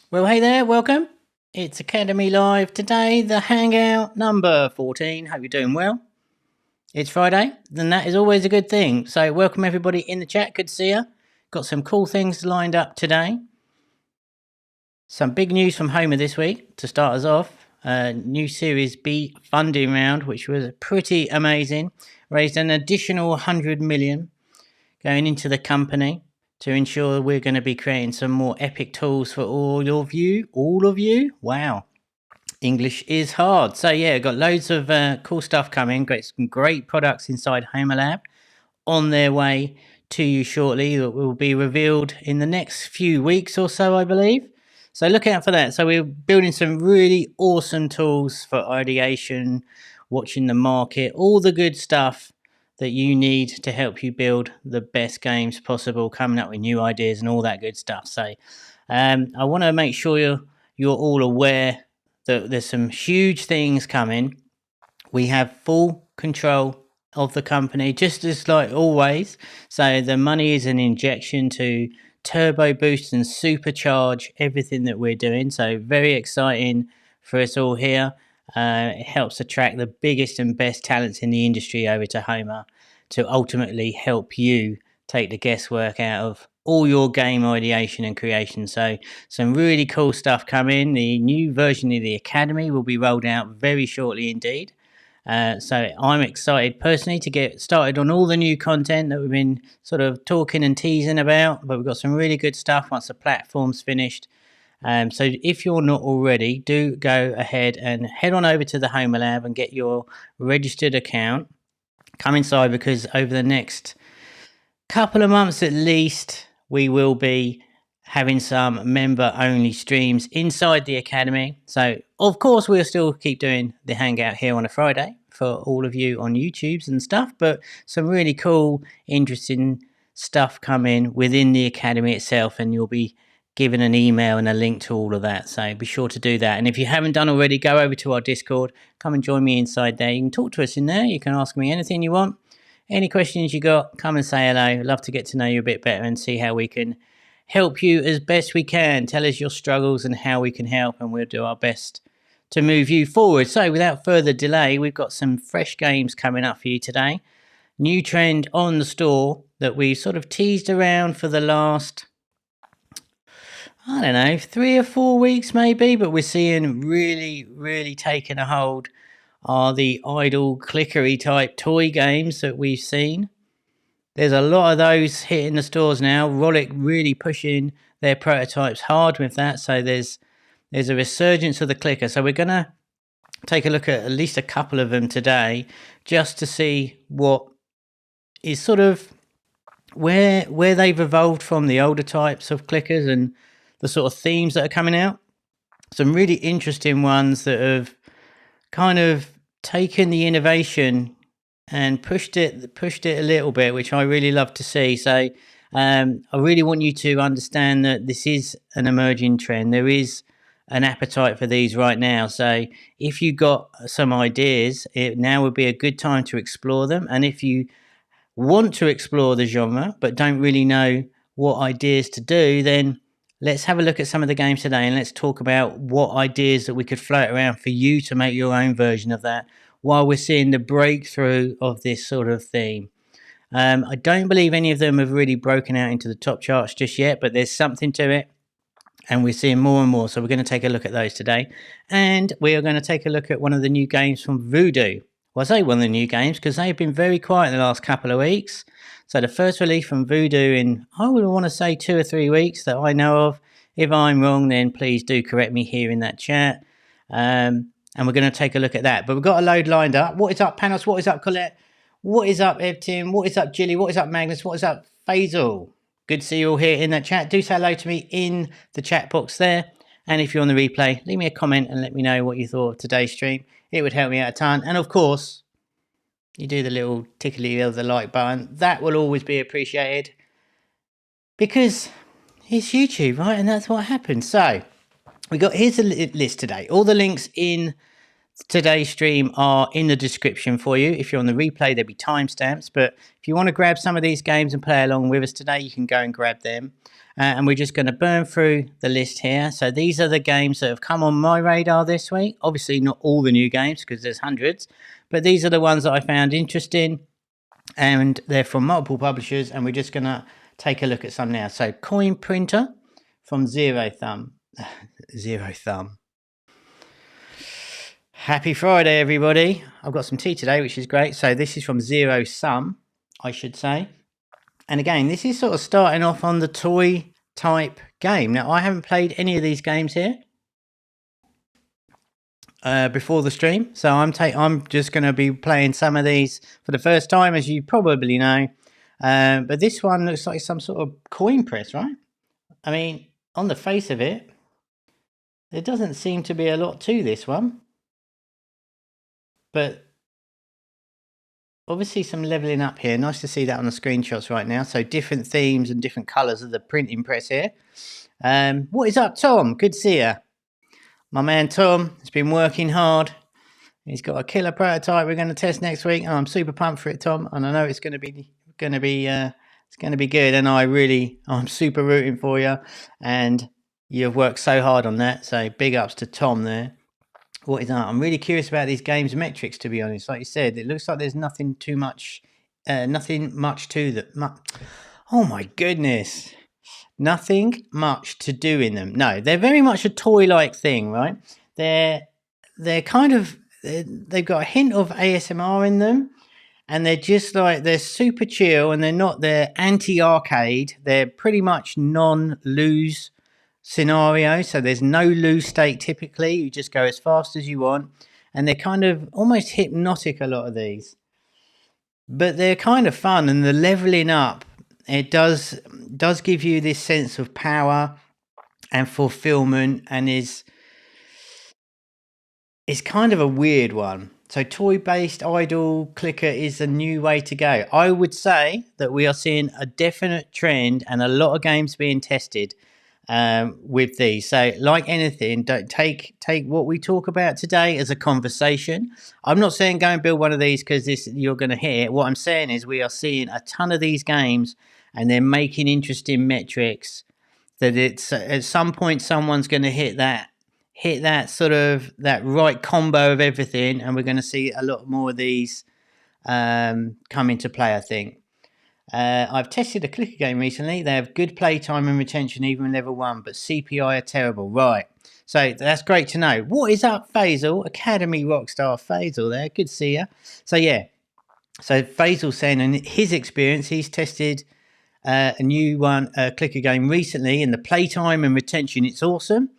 Well, hey there, welcome. It's Academy Live today, the Hangout number 14. Hope you're doing well. It's Friday, and that is always a good thing. So, welcome everybody in the chat. Good to see you. Got some cool things lined up today. Some big news from Homa this week to start us off. New Series B funding round, which was pretty amazing. Raised an additional 100 million going into the company to ensure we're going to be creating some more epic tools for all of you. Wow, English is hard. So yeah, got loads of cool stuff coming. Some great products inside Homa Lab on their way to you shortly. That will be revealed in the next few weeks or so, I believe. So look out for that. So we're building some really awesome tools for ideation, watching the market, all the good stuff that you need to help you build the best games possible, coming up with new ideas and all that good stuff. So I want to make sure you're all aware that there's some huge things coming. We have full control of the company, just as like always. So the money is an injection to turbo boost and supercharge everything that we're doing. So very exciting for us all here. It helps attract the biggest and best talents in the industry over to Homa to ultimately help you take the guesswork out of all your game ideation and creation. So some really cool stuff coming. The new version of the Academy will be rolled out very shortly indeed. So I'm excited personally to get started on all the new content that we've been sort of talking and teasing about, but we've got some really good stuff once the platform's finished. So if you're not already, do go ahead and head on over to the Homa Lab and get your registered account. Come inside, because over the next couple of months at least, we will be having some member-only streams inside the Academy. So, of course, we'll still keep doing the Hangout here on a Friday for all of you on YouTubes and stuff, but some really cool, interesting stuff coming within the Academy itself, and you'll be given an email and a link to all of that. So be sure to do that. And if you haven't done already, go over to our Discord. Come and join me inside there. You can talk to us in there. You can ask me anything you want. Any questions you got, come and say hello. Love to get to know you a bit better and see how we can help you as best we can. Tell us your struggles and how we can help, and we'll do our best to move you forward. So without further delay, we've got some fresh games coming up for you today. New trend on the store that we sort of teased around for the last, I don't know, 3 or 4 weeks maybe, but we're seeing really taking a hold are the idle clickery type toy games that we've seen. There's a lot of those hitting the stores now. Rollick really pushing their prototypes hard with that. So there's a resurgence of the clicker. So we're going to take a look at least a couple of them today, just to see what is sort of where they've evolved from the older types of clickers and the sort of themes that are coming out. Some really interesting ones that have kind of taken the innovation and pushed it a little bit, which I really love to see. So I really want you to understand that this is an emerging trend. There is an appetite for these right now. So if you got some ideas, now would be a good time to explore them. And if you want to explore the genre but don't really know what ideas to do, then let's have a look at some of the games today, and let's talk about what ideas that we could float around for you to make your own version of that while we're seeing the breakthrough of this sort of theme. I don't believe any of them have really broken out into the top charts just yet, but there's something to it, and we're seeing more and more. So we're going to take a look at those today, and we are going to take a look at one of the new games from Voodoo. Well, I say one of the new games because they've been very quiet in the last couple of weeks. So the first release from Voodoo in, I would want to say 2 or 3 weeks that I know of. If I'm wrong, then please do correct me here in that chat. And we're going to take a look at that. But we've got a load lined up. What is up, Panos? What is up, Colette? What is up, Evtim? What is up, Jilly? What is up, Magnus? What is up, Faisal? Good to see you all here in that chat. Do say hello to me in the chat box there. And if you're on the replay, leave me a comment and let me know what you thought of today's stream. It would help me out a ton. And of course, you do the little tickly of the like button. That will always be appreciated, because it's YouTube, right? And that's what happens. So here's the list today. All the links in today's stream are in the description for you. If you're on the replay, there'll be timestamps. But if you want to grab some of these games and play along with us today, you can go and grab them. And we're just going to burn through the list here. So these are the games that have come on my radar this week. Obviously, not all the new games because there's hundreds. But these are the ones that I found interesting. And they're from multiple publishers. And we're just going to take a look at some now. So Coin Printer from Zero Thumb. Zero Thumb. Happy Friday, everybody. I've got some tea today, which is great. So this is from Zero Sum, I should say. And again, this is sort of starting off on the toy type game. Now, I haven't played any of these games here before the stream. So I'm just going to be playing some of these for the first time, as you probably know. But this one looks like some sort of coin press, right? I mean, on the face of it, there doesn't seem to be a lot to this one. But obviously some leveling up here. Nice to see that on the screenshots right now. So different themes and different colours of the printing press here. What is up, Tom? Good to see you. My man Tom has been working hard. He's got a killer prototype we're going to test next week. And I'm super pumped for it, Tom. And I know it's going to be good. And I'm super rooting for you. And you've worked so hard on that. So big ups to Tom there. What is that? I'm really curious about these games metrics, to be honest. Like you said, it looks like there's nothing much to that. Oh my goodness. Nothing much to do in them. No, they're very much a toy-like thing, right? They've got a hint of ASMR in them, and they're super chill, and they're anti-arcade. They're pretty much non-lose scenario, so there's no lose state typically. You just go as fast as you want, and they're kind of almost hypnotic, a lot of these, but they're kind of fun. And the leveling up, it does give you this sense of power and fulfillment, and is kind of a weird one. So toy-based idle clicker is a new way to go. I would say that we are seeing a definite trend and a lot of games being tested with these. So like anything, don't take what we talk about today as a conversation. I'm not saying go and build one of these because you're going to hit it. What I'm saying is we are seeing a ton of these games, and they're making interesting metrics that it's at some point someone's going to hit that sort of that right combo of everything, and we're going to see a lot more of these come into play, I think. I've tested a clicker game recently. They have good playtime and retention, even level 1, but CPI are terrible. Right. So that's great to know. What is up, Faisal? Academy Rockstar Faisal there. Good to see you. So, yeah. So Faisal saying in his experience, he's tested a new clicker game recently, and the playtime and retention, it's awesome,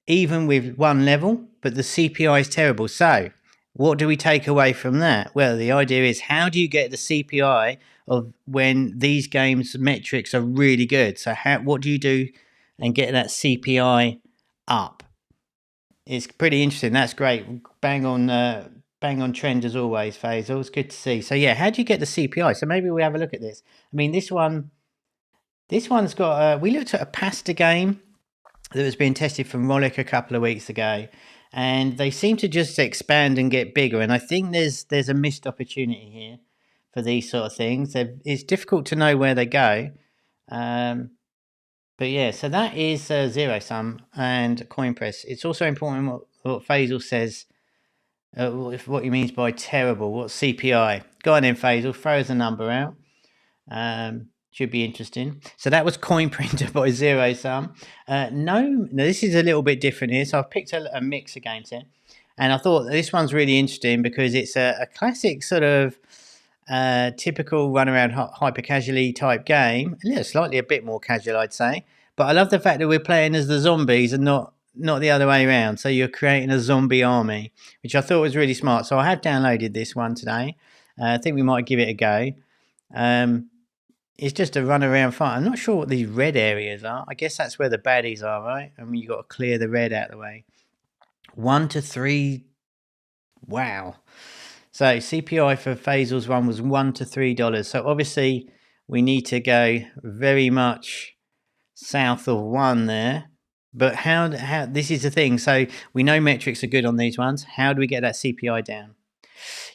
even with 1 level, but the CPI is terrible. So what do we take away from that? Well, the idea is, how do you get the CPI of when these games metrics are really good? So what do you do and get that CPI up? It's pretty interesting. That's great. Bang on trend as always, Faisal. It's good to see. So yeah, how do you get the CPI? So maybe we have a look at this. I mean, this one's got we looked at a pasta game that was being tested from Rollick a couple of weeks ago, and they seem to just expand and get bigger. And I think there's a missed opportunity here for these sort of things. It's difficult to know where they go. But yeah, so that is Zero Sum and Coin Press. It's also important what Faisal says, what he means by terrible. What's CPI? Go on then, Faisal, throw us a number out. Should be interesting. So that was Coin Printer by Zero Sum. No, this is a little bit different here. So I've picked a mix of games here, and I thought this one's really interesting because it's a classic sort of typical run around hyper casually type game. Slightly a bit more casual, I'd say. But I love the fact that we're playing as the zombies and not the other way around. So you're creating a zombie army, which I thought was really smart. So I have downloaded this one today. I think we might give it a go. It's just a run around fight. I'm not sure what these red areas are. I guess that's where the baddies are, right? I mean, you've got to clear the red out of the way. 1 to 3. Wow. So CPI for Faisal's one was $1 to $3. So obviously we need to go very much south of 1 there. But how this is the thing. So we know metrics are good on these ones. How do we get that CPI down?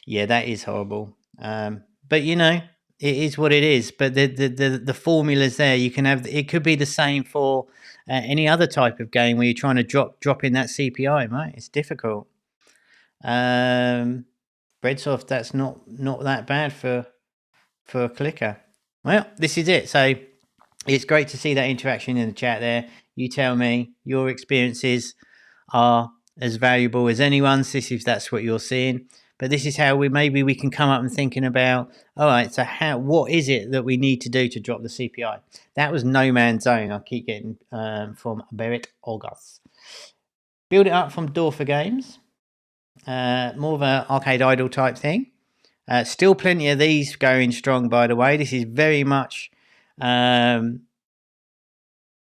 Yeah, that is horrible. But you know, it is what it is. But the formula's there. You can have it. Could be the same for any other type of game where you're trying to drop in that CPI. Right? It's difficult. Breadsoft, that's not that bad for a clicker. Well, this is it. So it's great to see that interaction in the chat there. You tell me your experiences are as valuable as anyone's. This if that's what you're seeing. But this is how we can come up and thinking about, all right, so what is it that we need to do to drop the CPI? That was No Man's Zone. I keep getting from Berat Oguz. Build it up from Door for Games. More of an arcade idol type thing. Still plenty of these going strong, by the way. This is very much a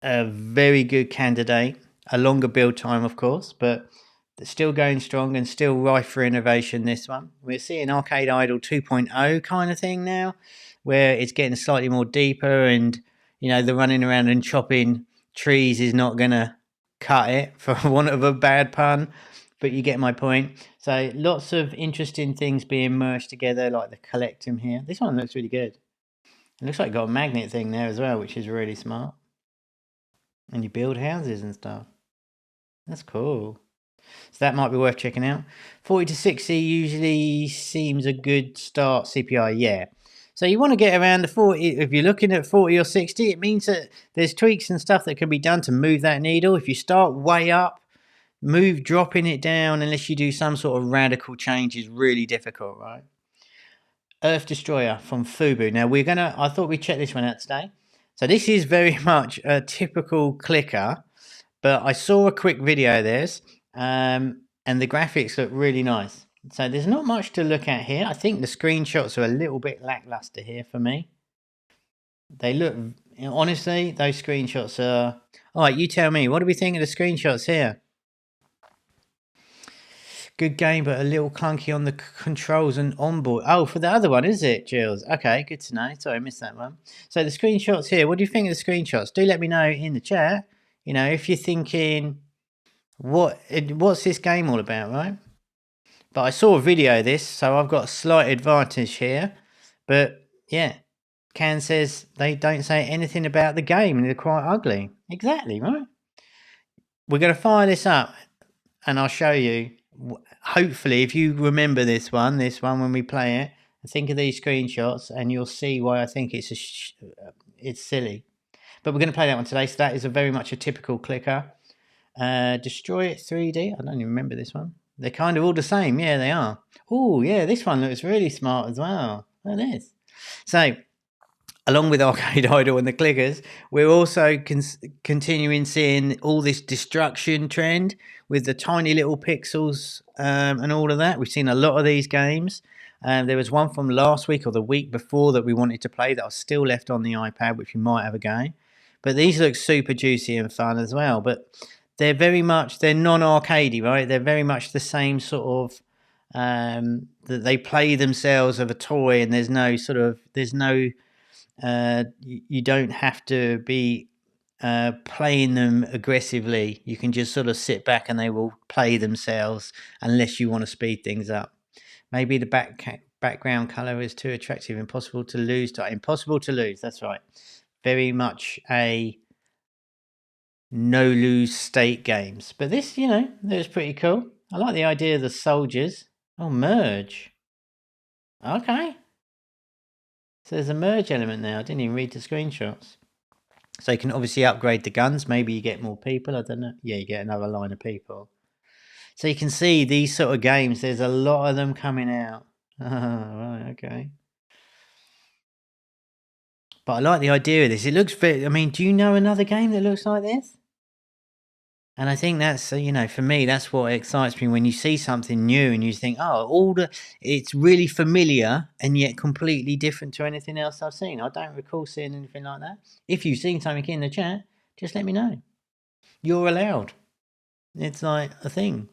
very good candidate. A longer build time, of course, but still going strong and still rife for innovation, this one. We're seeing Arcade Idol 2.0 kind of thing now, where it's getting slightly more deeper and, you know, the running around and chopping trees is not going to cut it, for want of a bad pun, but you get my point. So lots of interesting things being merged together, like the collectum here. This one looks really good. It looks like it got a magnet thing there as well, which is really smart. And you build houses and stuff. That's cool. So that might be worth checking out. 40 to 60 usually seems a good start CPI, yeah. So you want to get around the 40. If you're looking at 40 or 60, it means that there's tweaks and stuff that can be done to move that needle. If you start way up, dropping it down, unless you do some sort of radical change, is really difficult, right? Earth Destroyer from FUBU. Now I thought we'd check this one out today. So this is very much a typical clicker, but I saw a quick video of this. And the graphics look really nice. So there's not much to look at here. I think the screenshots are a little bit lackluster here for me. They look, honestly, those screenshots are... All right, you tell me. What do we think of the screenshots here? Good game, but a little clunky on the controls and onboard. Oh, for the other one, is it, Jules? Okay, good to know. Sorry, I missed that one. So the screenshots here, what do you think of the screenshots? Do let me know in the chat. You know, if you're thinking... What's this game all about, right? But I saw a video of this, so I've got a slight advantage here. But yeah, Can says they don't say anything about the game and they're quite ugly. Exactly, right? We're going to fire this up and I'll show you. Hopefully, if you remember this one when we play it, think of these screenshots and you'll see why I think it's silly. But we're going to play that one today. So that is very much a typical clicker. Destroy It 3D. I don't even remember this one. They're kind of all the same. Yeah, they are. Oh, yeah, this one looks really smart as well. Look at this. So, along with Arcade Idol and the clickers, we're also continuing seeing all this destruction trend with the tiny little pixels and all of that. We've seen a lot of these games. There was one from last week or the week before that we wanted to play that was still left on the iPad, which we might have a game. But these look super juicy and fun as well. But they're non-arcadey, right? They're very much the same sort of that they play themselves of a toy, and you don't have to be playing them aggressively. You can just sort of sit back and they will play themselves unless you want to speed things up. Maybe the background color is too attractive. Impossible to lose. Impossible to lose. That's right. Very much a no-lose state games. But this, you know, that was pretty cool. I like the idea of the soldiers. Oh, merge. Okay. So there's a merge element now. I didn't even read the screenshots. So you can obviously upgrade the guns. Maybe you get more people. I don't know. Yeah, you get another line of people. So you can see these sort of games. There's a lot of them coming out. Oh, right, okay. But I like the idea of this. It looks very... I mean, do you know another game that looks like this? And I think that's, you know, for me, that's what excites me when you see something new and you think, oh, it's really familiar and yet completely different to anything else I've seen. I don't recall seeing anything like that. If you've seen something in the chat, just let me know. You're allowed. It's like a thing.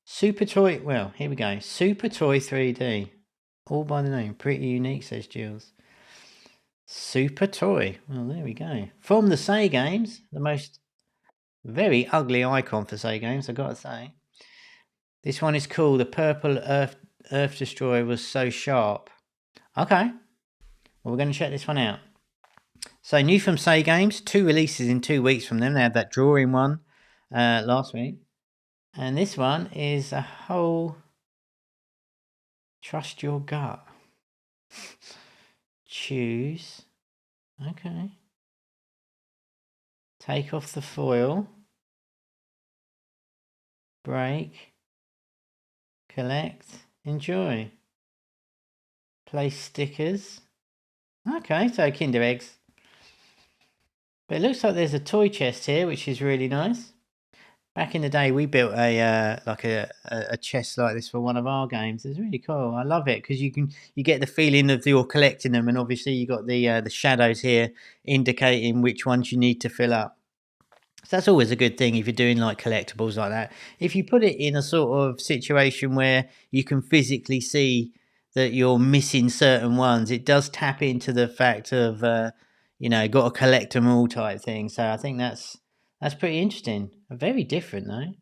Super Toy, well, here we go. Super Toy 3D. All by the name. Pretty unique, says Jules. Super Toy. Well, there we go. From the Say Games, the most Very ugly icon for Say Games, I've got to say. This one is cool. The purple Earth Destroyer was so sharp. Okay. Well, we're going to check this one out. So new from Say Games, 2 releases in 2 weeks from them. They had that drawing one last week. And this one is a whole trust your gut. Choose. Okay. Take off the foil. Break. Collect. Enjoy. Place stickers. Okay, so Kinder Eggs. But it looks like there's a toy chest here, which is really nice. Back in the day, we built a chest like this for one of our games. It's really cool. I love it because you get the feeling of you're collecting them, and obviously you got the shadows here indicating which ones you need to fill up. So that's always a good thing if you're doing like collectibles like that. If you put it in a sort of situation where you can physically see that you're missing certain ones, it does tap into the fact of got to collect them all type thing. So I think that's pretty interesting. Very different though.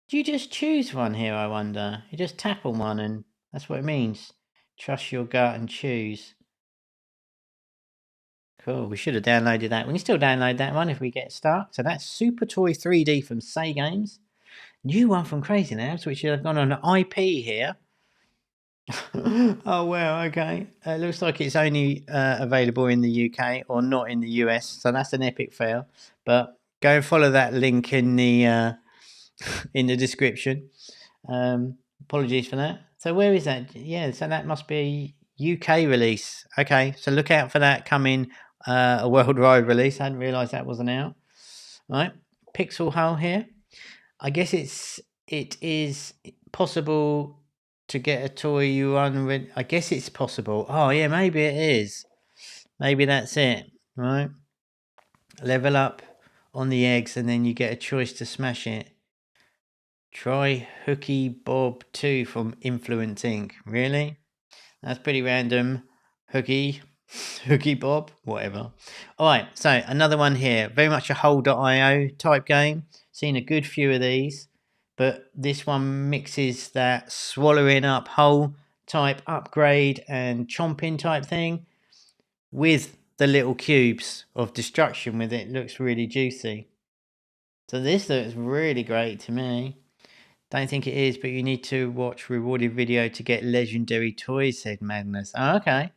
Do you just choose one here, I wonder? You just tap on one and that's what it means. Trust your gut and choose. Cool, we should have downloaded that. We can still download that one if we get stuck. So that's Super Toy 3D from Say Games. New one from Crazy Labs, which has gone on an IP here. Oh, wow, okay. It looks like it's only available in the UK or not in the US. So that's an epic fail. But go and follow that link in the description. Apologies for that. So where is that? Yeah, so that must be UK release. Okay, so look out for that coming a worldwide release. I hadn't realised that wasn't out. All right, Pixel Hull here. I guess it is possible to get a toy you unread. I guess it's possible. Oh yeah, maybe it is. Maybe that's it. Right. Level up on the eggs, and then you get a choice to smash it. Try Hooky Bob 2 from Influence Inc. Really? That's pretty random. Hooky Bob, whatever. Alright, so another one here. Very much a Hole.io type game. Seen a good few of these. But this one mixes that swallowing up hole type upgrade and chomping type thing with the little cubes of destruction with it. Looks really juicy. So this looks really great to me. Don't think it is, but you need to watch rewarded video to get legendary toys, said Magnus. Oh, okay.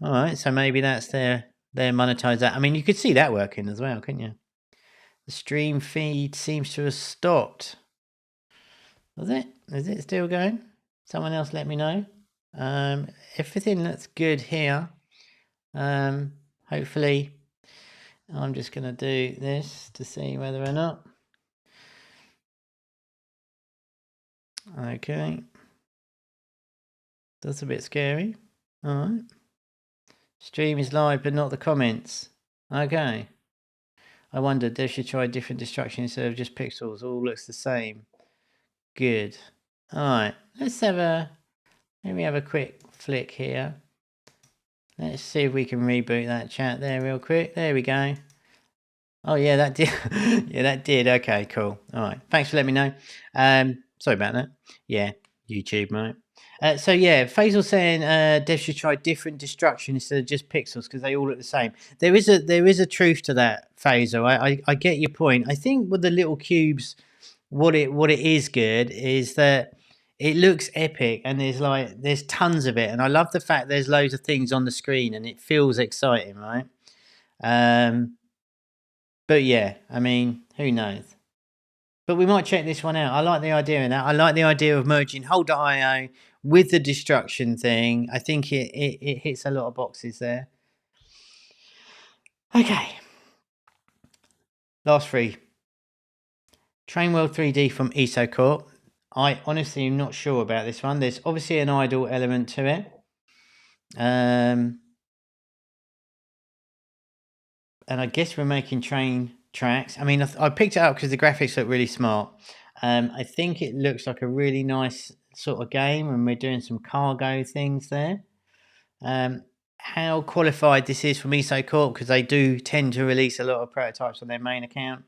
All right, so maybe that's their monetize that. I mean, you could see that working as well, couldn't you? The stream feed seems to have stopped. Was it? Is it still going? Someone else let me know. Everything looks good here. Hopefully, I'm just going to do this to see whether or not. Okay. That's a bit scary. All right. Stream is live, but not the comments. Okay. I wondered they should try different destruction instead of just pixels. All looks the same. Good. Alright. Let me have a quick flick here. Let's see if we can reboot that chat there real quick. There we go. Oh yeah, that did. Yeah, that did. Okay, cool. Alright. Thanks for letting me know. Sorry about that. Yeah, YouTube, mate. So yeah, Faisal saying devs should try different destruction instead of just pixels because they all look the same. There is a truth to that, Faisal. I get your point. I think with the little cubes, what it is good is that it looks epic and there's tons of it, and I love the fact there's loads of things on the screen and it feels exciting, right? But yeah, I mean, who knows? But we might check this one out. I like the idea of that. I like the idea of merging Hole.io with the destruction thing. I think it hits a lot of boxes there. Okay. Last 3. Train World 3D from EsoCorp. I honestly am not sure about this one. There's obviously an idle element to it. And I guess we're making train tracks. I mean, I picked it up because the graphics look really smart. I think it looks like a really nice sort of game and we're doing some cargo things there. How qualified this is from EsoCorp, because they do tend to release a lot of prototypes on their main account.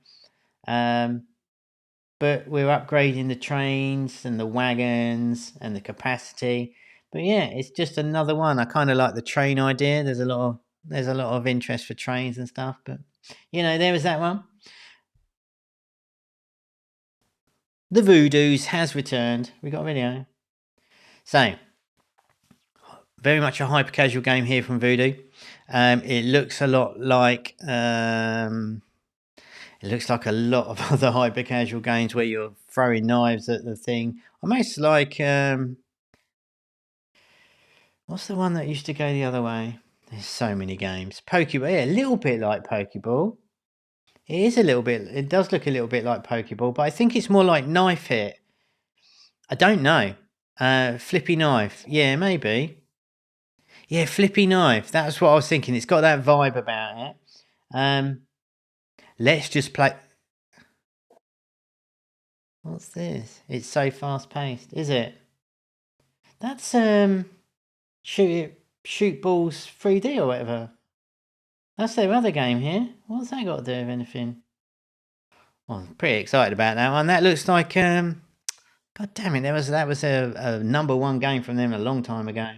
But we're upgrading the trains and the wagons and the capacity. But yeah, it's just another one. I kind of like the train idea. There's a lot of interest for trains and stuff. But there was that one. The Voodoos has returned. We got a video. So very much a hyper casual game here from Voodoo. It looks a lot like it looks like a lot of other hyper casual games where you're throwing knives at the thing. Almost like what's the one that used to go the other way? There's so many games. Pokeball, yeah, a little bit like Pokeball. It is a little bit. It does look a little bit like Pokeball, but I think it's more like Knife Hit. I don't know. Flippy Knife. Yeah, maybe. Yeah, Flippy Knife. That's what I was thinking. It's got that vibe about it. Let's just play. What's this? It's so fast paced, is it? That's shoot balls 3D or whatever. That's their other game here. What's that got to do with anything? Well, I'm pretty excited about that one. That looks like God damn it! That was a number one game from them a long time ago.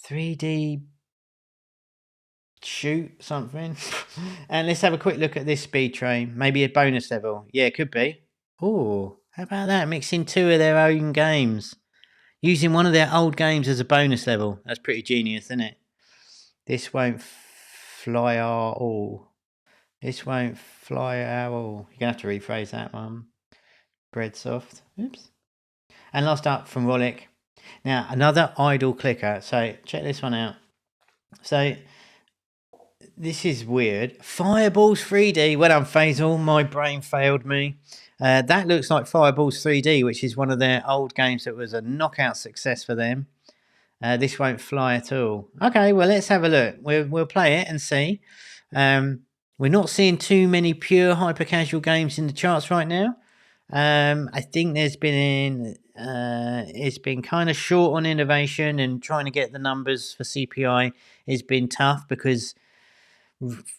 3D shoot something. And let's have a quick look at this speed train. Maybe a bonus level. Yeah, it could be. Oh, how about that? Mixing two of their own games. Using one of their old games as a bonus level. That's pretty genius, isn't it? This won't fly our all. This won't fly our all. You're going to have to rephrase that one. Breadsoft. Oops. And last up from Rollick. Now, another idle clicker. So, check this one out. So, this is weird. Fireballs 3D. Well done, Faisal. My brain failed me. That looks like Fireballs 3D, which is one of their old games that was a knockout success for them. This won't fly at all. Okay, well, let's have a look. We'll play it and see. We're not seeing too many pure hyper casual games in the charts right now. I think it's been kind of short on innovation, and trying to get the numbers for CPI has been tough because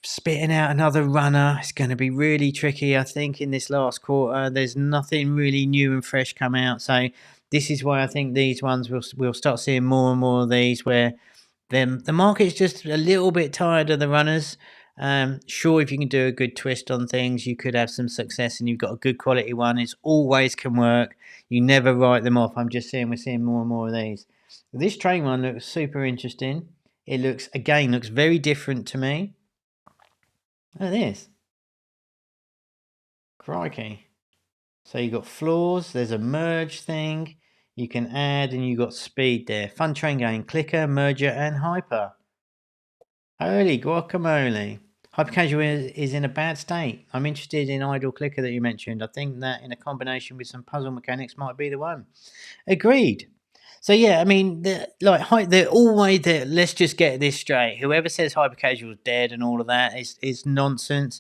spitting out another runner is going to be really tricky. I think in this last quarter, there's nothing really new and fresh come out. So this is why I think these ones we'll start seeing more and more of these where the market's just a little bit tired of the runners. Sure, if you can do a good twist on things, you could have some success, and you've got a good quality one. It always can work. You never write them off. I'm just saying we're seeing more and more of these. This train one looks super interesting. It looks very different to me. Look at this. Crikey. So you've got floors, there's a merge thing. You can add, and you've got speed there. Fun train game, clicker, merger, and hyper. Holy guacamole. Hypercasual is in a bad state. I'm interested in idle clicker that you mentioned. I think that in a combination with some puzzle mechanics might be the one. Agreed. So yeah, I mean, they're always there. Let's just get this straight. Whoever says hypercasual is dead and all of that is nonsense.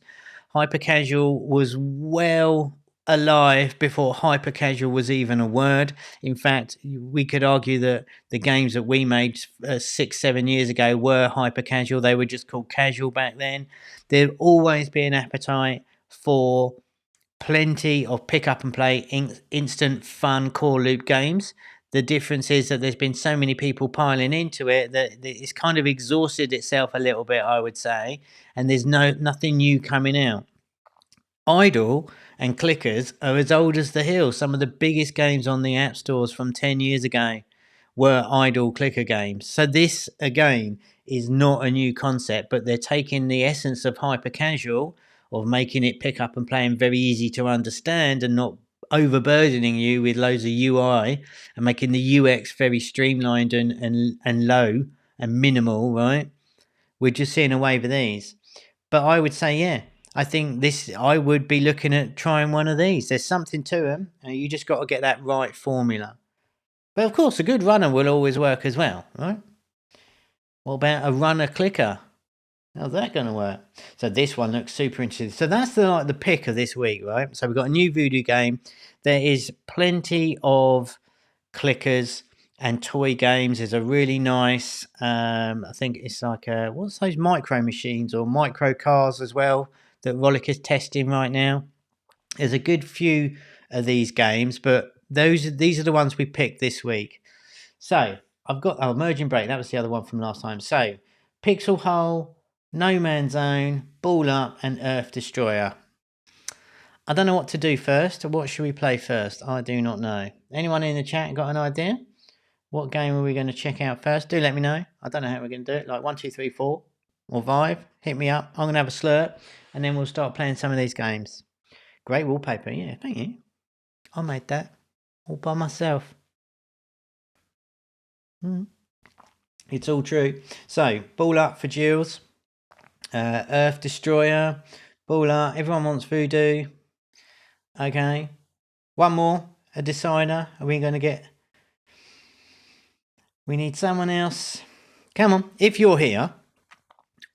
Hypercasual was well alive before hypercasual was even a word. In fact, we could argue that the games that we made 6-7 years ago were hypercasual. They were just called casual back then. There'd always be an appetite for plenty of pick up and play instant fun core loop games. The difference is that there's been so many people piling into it that it's kind of exhausted itself a little bit, I would say, and there's nothing new coming out. Idle and clickers are as old as the hill. Some of the biggest games on the app stores from 10 years ago were idle clicker games. So this, again, is not a new concept, but they're taking the essence of hyper casual, of making it pick up and play and very easy to understand and not overburdening you with loads of UI, and making the UX very streamlined and low and minimal, right? We're just seeing a wave of these. But I would say, yeah, I think I would be looking at trying one of these. There's something to them, and you just got to get that right formula. But of course, a good runner will always work as well, right? What about a runner clicker? How's that going to work? So this one looks super interesting. So that's the pick of this week, right? So we've got a new Voodoo game. There is plenty of clickers and toy games. There's a really nice, I think it's like what's those micro machines or micro cars as well that Rollick is testing right now. There's a good few of these games, but these are the ones we picked this week. So I've got Merging Break. That was the other one from last time. So Pixel Hole, No Man's Zone, Ball Up, and Earth Destroyer. I don't know what to do first. What should we play first? I do not know. Anyone in the chat got an idea? What game are we going to check out first? Do let me know. I don't know how we're going to do it. Like 1, 2, 3, 4 or 5. Hit me up. I'm going to have a slurp and then we'll start playing some of these games. Great wallpaper. Yeah, thank you. I made that all by myself. It's all true. So, Ball Up for Jules. Earth Destroyer. Ball Up. Everyone wants Voodoo. Okay. One more. A decider. Are we going to get... We need someone else. Come on. If you're here,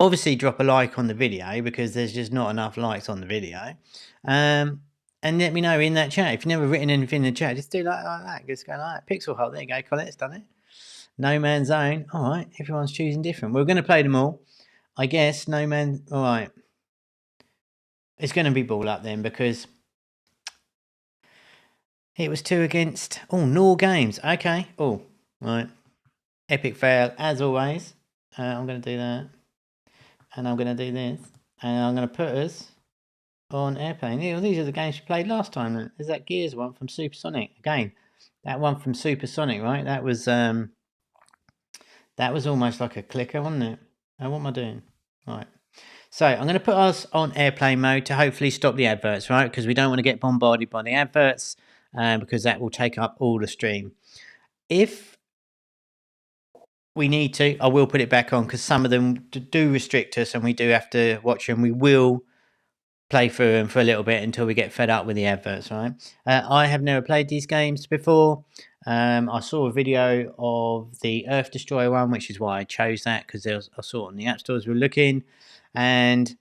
obviously drop a like on the video because there's just not enough likes on the video. And let me know in that chat. If you've never written anything in the chat, just do like that. Just go like that. Pixel Hole. There you go. Colette's done it. No Man's Zone. All right. Everyone's choosing different. We're going to play them all. I guess No Man. All right. It's going to be Ball Up then because it was 2 against. Oh, Nor Games. Okay. Oh, right. Epic fail as always. I'm going to do that. And I'm going to do this. And I'm going to put us on Airplane. These are the games we played last time. There's that Gears one from Supersonic. Again, that one from Supersonic, right? That was almost like a clicker, wasn't it? What am I doing? Right. So I'm going to put us on airplane mode to hopefully stop the adverts, right? Because we don't want to get bombarded by the adverts because that will take up all the stream. If we need to, I will put it back on because some of them do restrict us and we do have to watch them. We will play through them for a little bit until we get fed up with the adverts, right? I have never played these games before. I saw a video of the Earth Destroyer one, which is why I chose that because I saw it on the app stores we were looking. And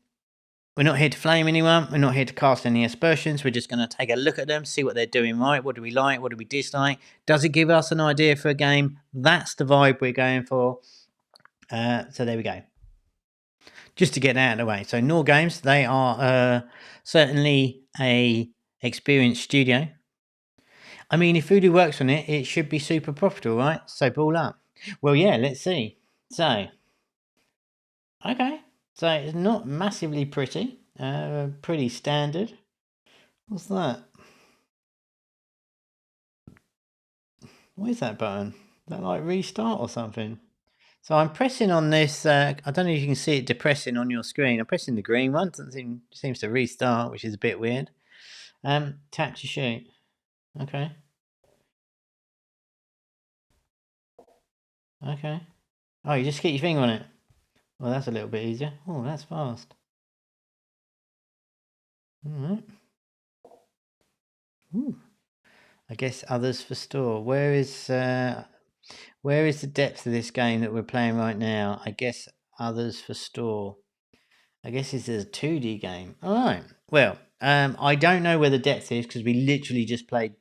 we're not here to flame anyone. We're not here to cast any aspersions. We're just going to take a look at them, see what they're doing right. What do we like? What do we dislike? Does it give us an idea for a game? That's the vibe we're going for. So there we go. Just to get that out of the way. So Nor Games, they are certainly a experienced studio. I mean, if Voodoo works on it, it should be super profitable, right? So Ball Up. Well, yeah, let's see. So, okay. So it's not massively pretty. Pretty standard. What's that? What is that button? Is that like restart or something? So I'm pressing on this. I don't know if you can see it depressing on your screen. I'm pressing the green one. Seems to restart, which is a bit weird. Tap to shoot. Okay. Okay. Oh, you just get your finger on it. Well, that's a little bit easier. Oh, that's fast. All right. Ooh. I guess others for store. Where is the depth of this game that we're playing right now? I guess others for store. I guess this is a 2D game. All right. Well, I don't know where the depth is because we literally just played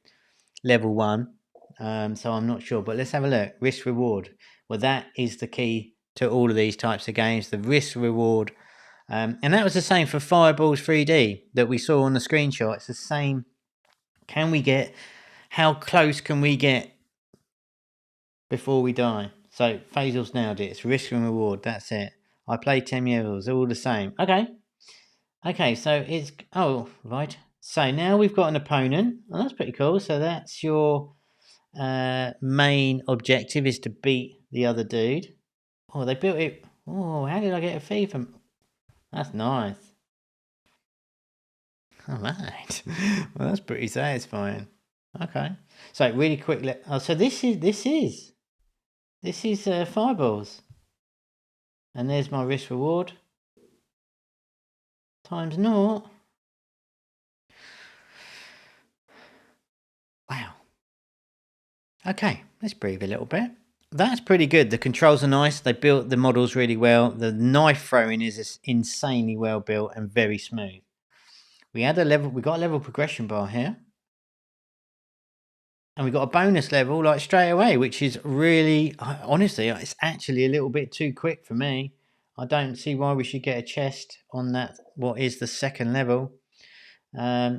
level 1. So I'm not sure. But let's have a look. Risk reward. Well, that is the key to all of these types of games. The risk reward. And that was the same for Fireballs 3D that we saw on the screenshot. It's the same. How close can we get before we die? So Faisal's nailed it. It's risk and reward. That's it. I played 10 levels. All the same. Okay, so it's... Oh, right. So now we've got an opponent. Oh, that's pretty cool. So that's your main objective is to beat the other dude. Oh, they built it... Oh, how did I get a fee from... That's nice. All right. Well, that's pretty satisfying. Okay. So really quickly. Oh, so this is Fireballs. And there's my risk reward. Times 0. Wow. Okay, let's breathe a little bit. That's pretty good. The controls are nice. They built the models really well. The knife throwing is insanely well built and very smooth. We got a level progression bar here. And we got a bonus level like straight away, which is really, honestly, it's actually a little bit too quick for me. I don't see why we should get a chest on that, what is the second level.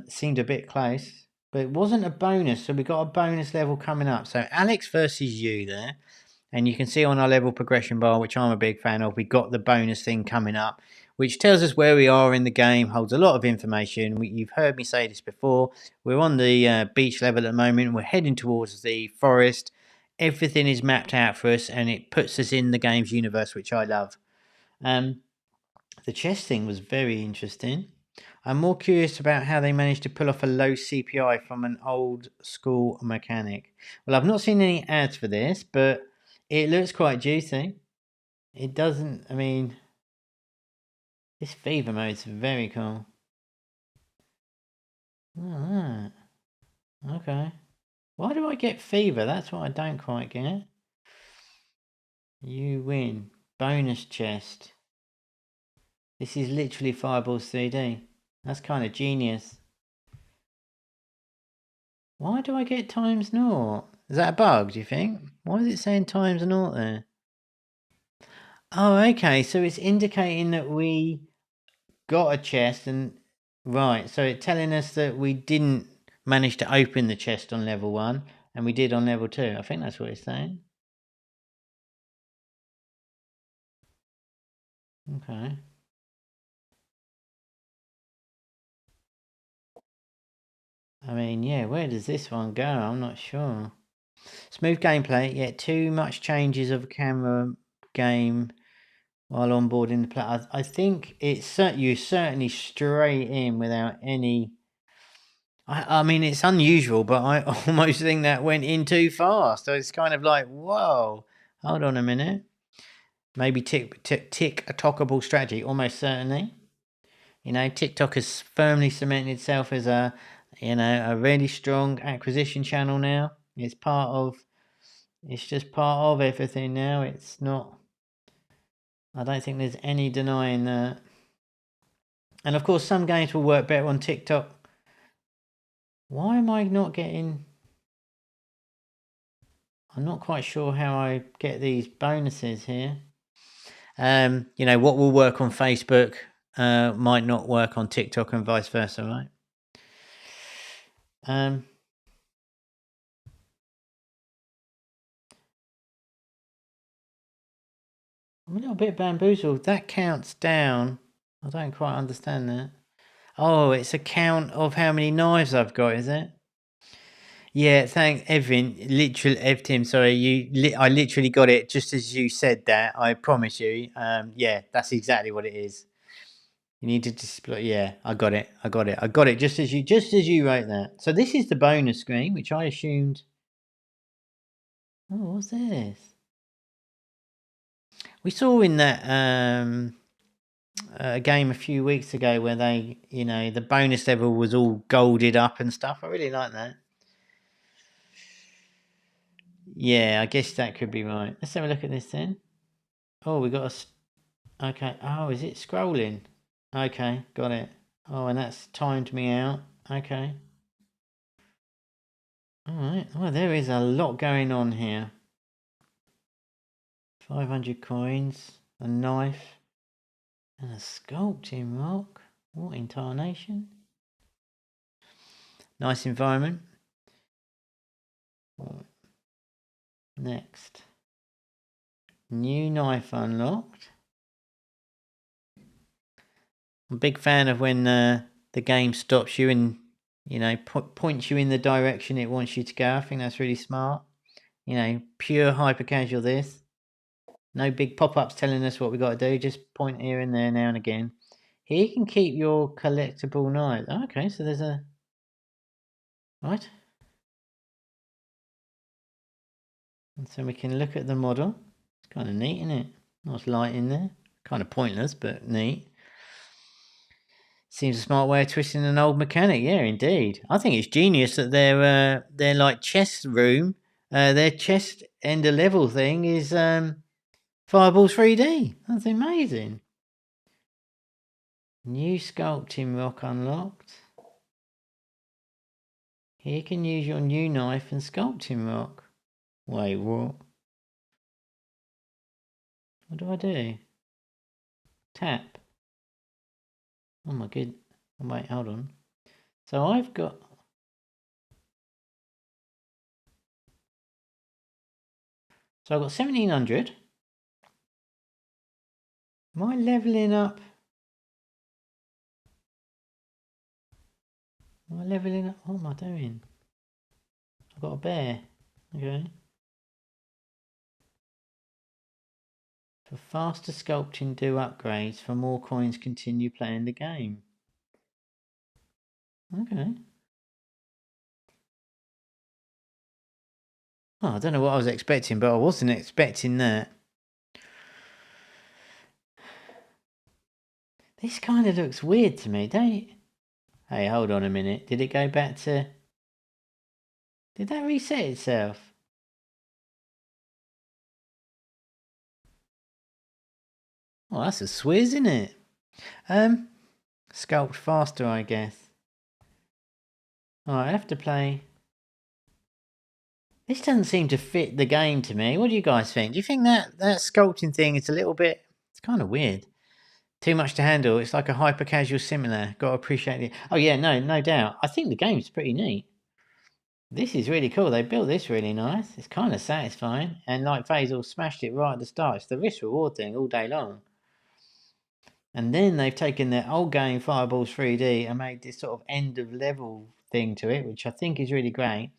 Seemed a bit close, but it wasn't a bonus, so we got a bonus level coming up. So Alex versus you there. And you can see on our level progression bar, which I'm a big fan of, we got the bonus thing coming up, which tells us where we are in the game, holds a lot of information. You've heard me say this before. We're on the beach level at the moment. We're heading towards the forest. Everything is mapped out for us, and it puts us in the game's universe, which I love. The chess thing was very interesting. I'm more curious about how they managed to pull off a low CPI from an old school mechanic. Well, I've not seen any ads for this, but it looks quite juicy. It doesn't, I mean, this fever mode's very cool. Oh, okay. Why do I get fever? That's what I don't quite get. You win. Bonus chest. This is literally Fireballs 3D. That's kind of genius. Why do I get times naught? Is that a bug, do you think? Why is it saying times naught there? Oh, okay. So it's indicating that we got a chest and... Right, so it's telling us that we didn't manage to open the chest on level 1 and we did on level 2. I think that's what it's saying. Okay. I mean, yeah, where does this one go? I'm not sure. Smooth gameplay, yet too much changes of a camera game while onboarding the player. I think it's you certainly straight in without any... I mean, it's unusual, but I almost think that went in too fast. So it's kind of like, whoa, hold on a minute. Maybe TikTokable strategy, almost certainly. You know, TikTok has firmly cemented itself as a really strong acquisition channel now. It's just part of everything now. It's not... I don't think there's any denying that. And of course, some games will work better on TikTok. Why am I not getting... I'm not quite sure how I get these bonuses here. You know, what will work on Facebook might not work on TikTok and vice versa, right? I'm a little bit bamboozled. That counts down. I don't quite understand that. Oh, it's a count of how many knives I've got, is it? Yeah, thanks, Evan. Tim. Sorry, I literally got it just as you said that. I promise you. Yeah, that's exactly what it is. You need to display. Yeah, I got it. I got it. Just as you wrote that. So this is the bonus screen, which I assumed. Oh, what's this? We saw in that game a few weeks ago where they, the bonus level was all golded up and stuff. I really like that. Yeah, I guess that could be right. Let's have a look at this then. Oh, we got a... Okay. Oh, is it scrolling? Okay, got it. Oh, and that's timed me out. Okay. Alright. Well, there is a lot going on here. 500 coins, a knife, and a sculpting rock. What incarnation? Nice environment. Next. New knife unlocked. I'm a big fan of when the game stops you and, points you in the direction it wants you to go. I think that's really smart. Pure hyper casual this. No big pop-ups telling us what we got to do. Just point here and there now and again. Here you can keep your collectible knife. Okay, so there's a... Right. And so we can look at the model. It's kind of neat, isn't it? Nice light in there. Kind of pointless, but neat. Seems a smart way of twisting an old mechanic. Yeah, indeed. I think it's genius that their like chest room, their chest end of level thing is Fireballs 3D. That's amazing. New sculpting rock unlocked. Here you can use your new knife and sculpting rock. Wait, what? What do I do? Tap. Oh my good. Wait, hold on. So I've got... So I've got 1700. Am I levelling up? Am I levelling up? What am I doing? I've got a bear. Okay. For faster sculpting, do upgrades. For more coins, continue playing the game. Okay. Oh, I don't know what I was expecting, but I wasn't expecting that. This kind of looks weird to me, don't it? Hey, hold on a minute. Did it go back to... Did that reset itself? Oh, that's a swizz, isn't it? Sculpt faster, I guess. Alright, I have to play... This doesn't seem to fit the game to me. What do you guys think? Do you think that sculpting thing is a little bit... It's kind of weird. Too much to handle. It's like a hyper-casual similar. Got to appreciate it. Oh yeah, no doubt. I think the game's pretty neat. This is really cool. They built this really nice. It's kind of satisfying. And like Faisal smashed it right at the start. It's the risk reward thing all day long. And then they've taken their old game, Fireballs 3D, and made this sort of end of level thing to it, which I think is really great.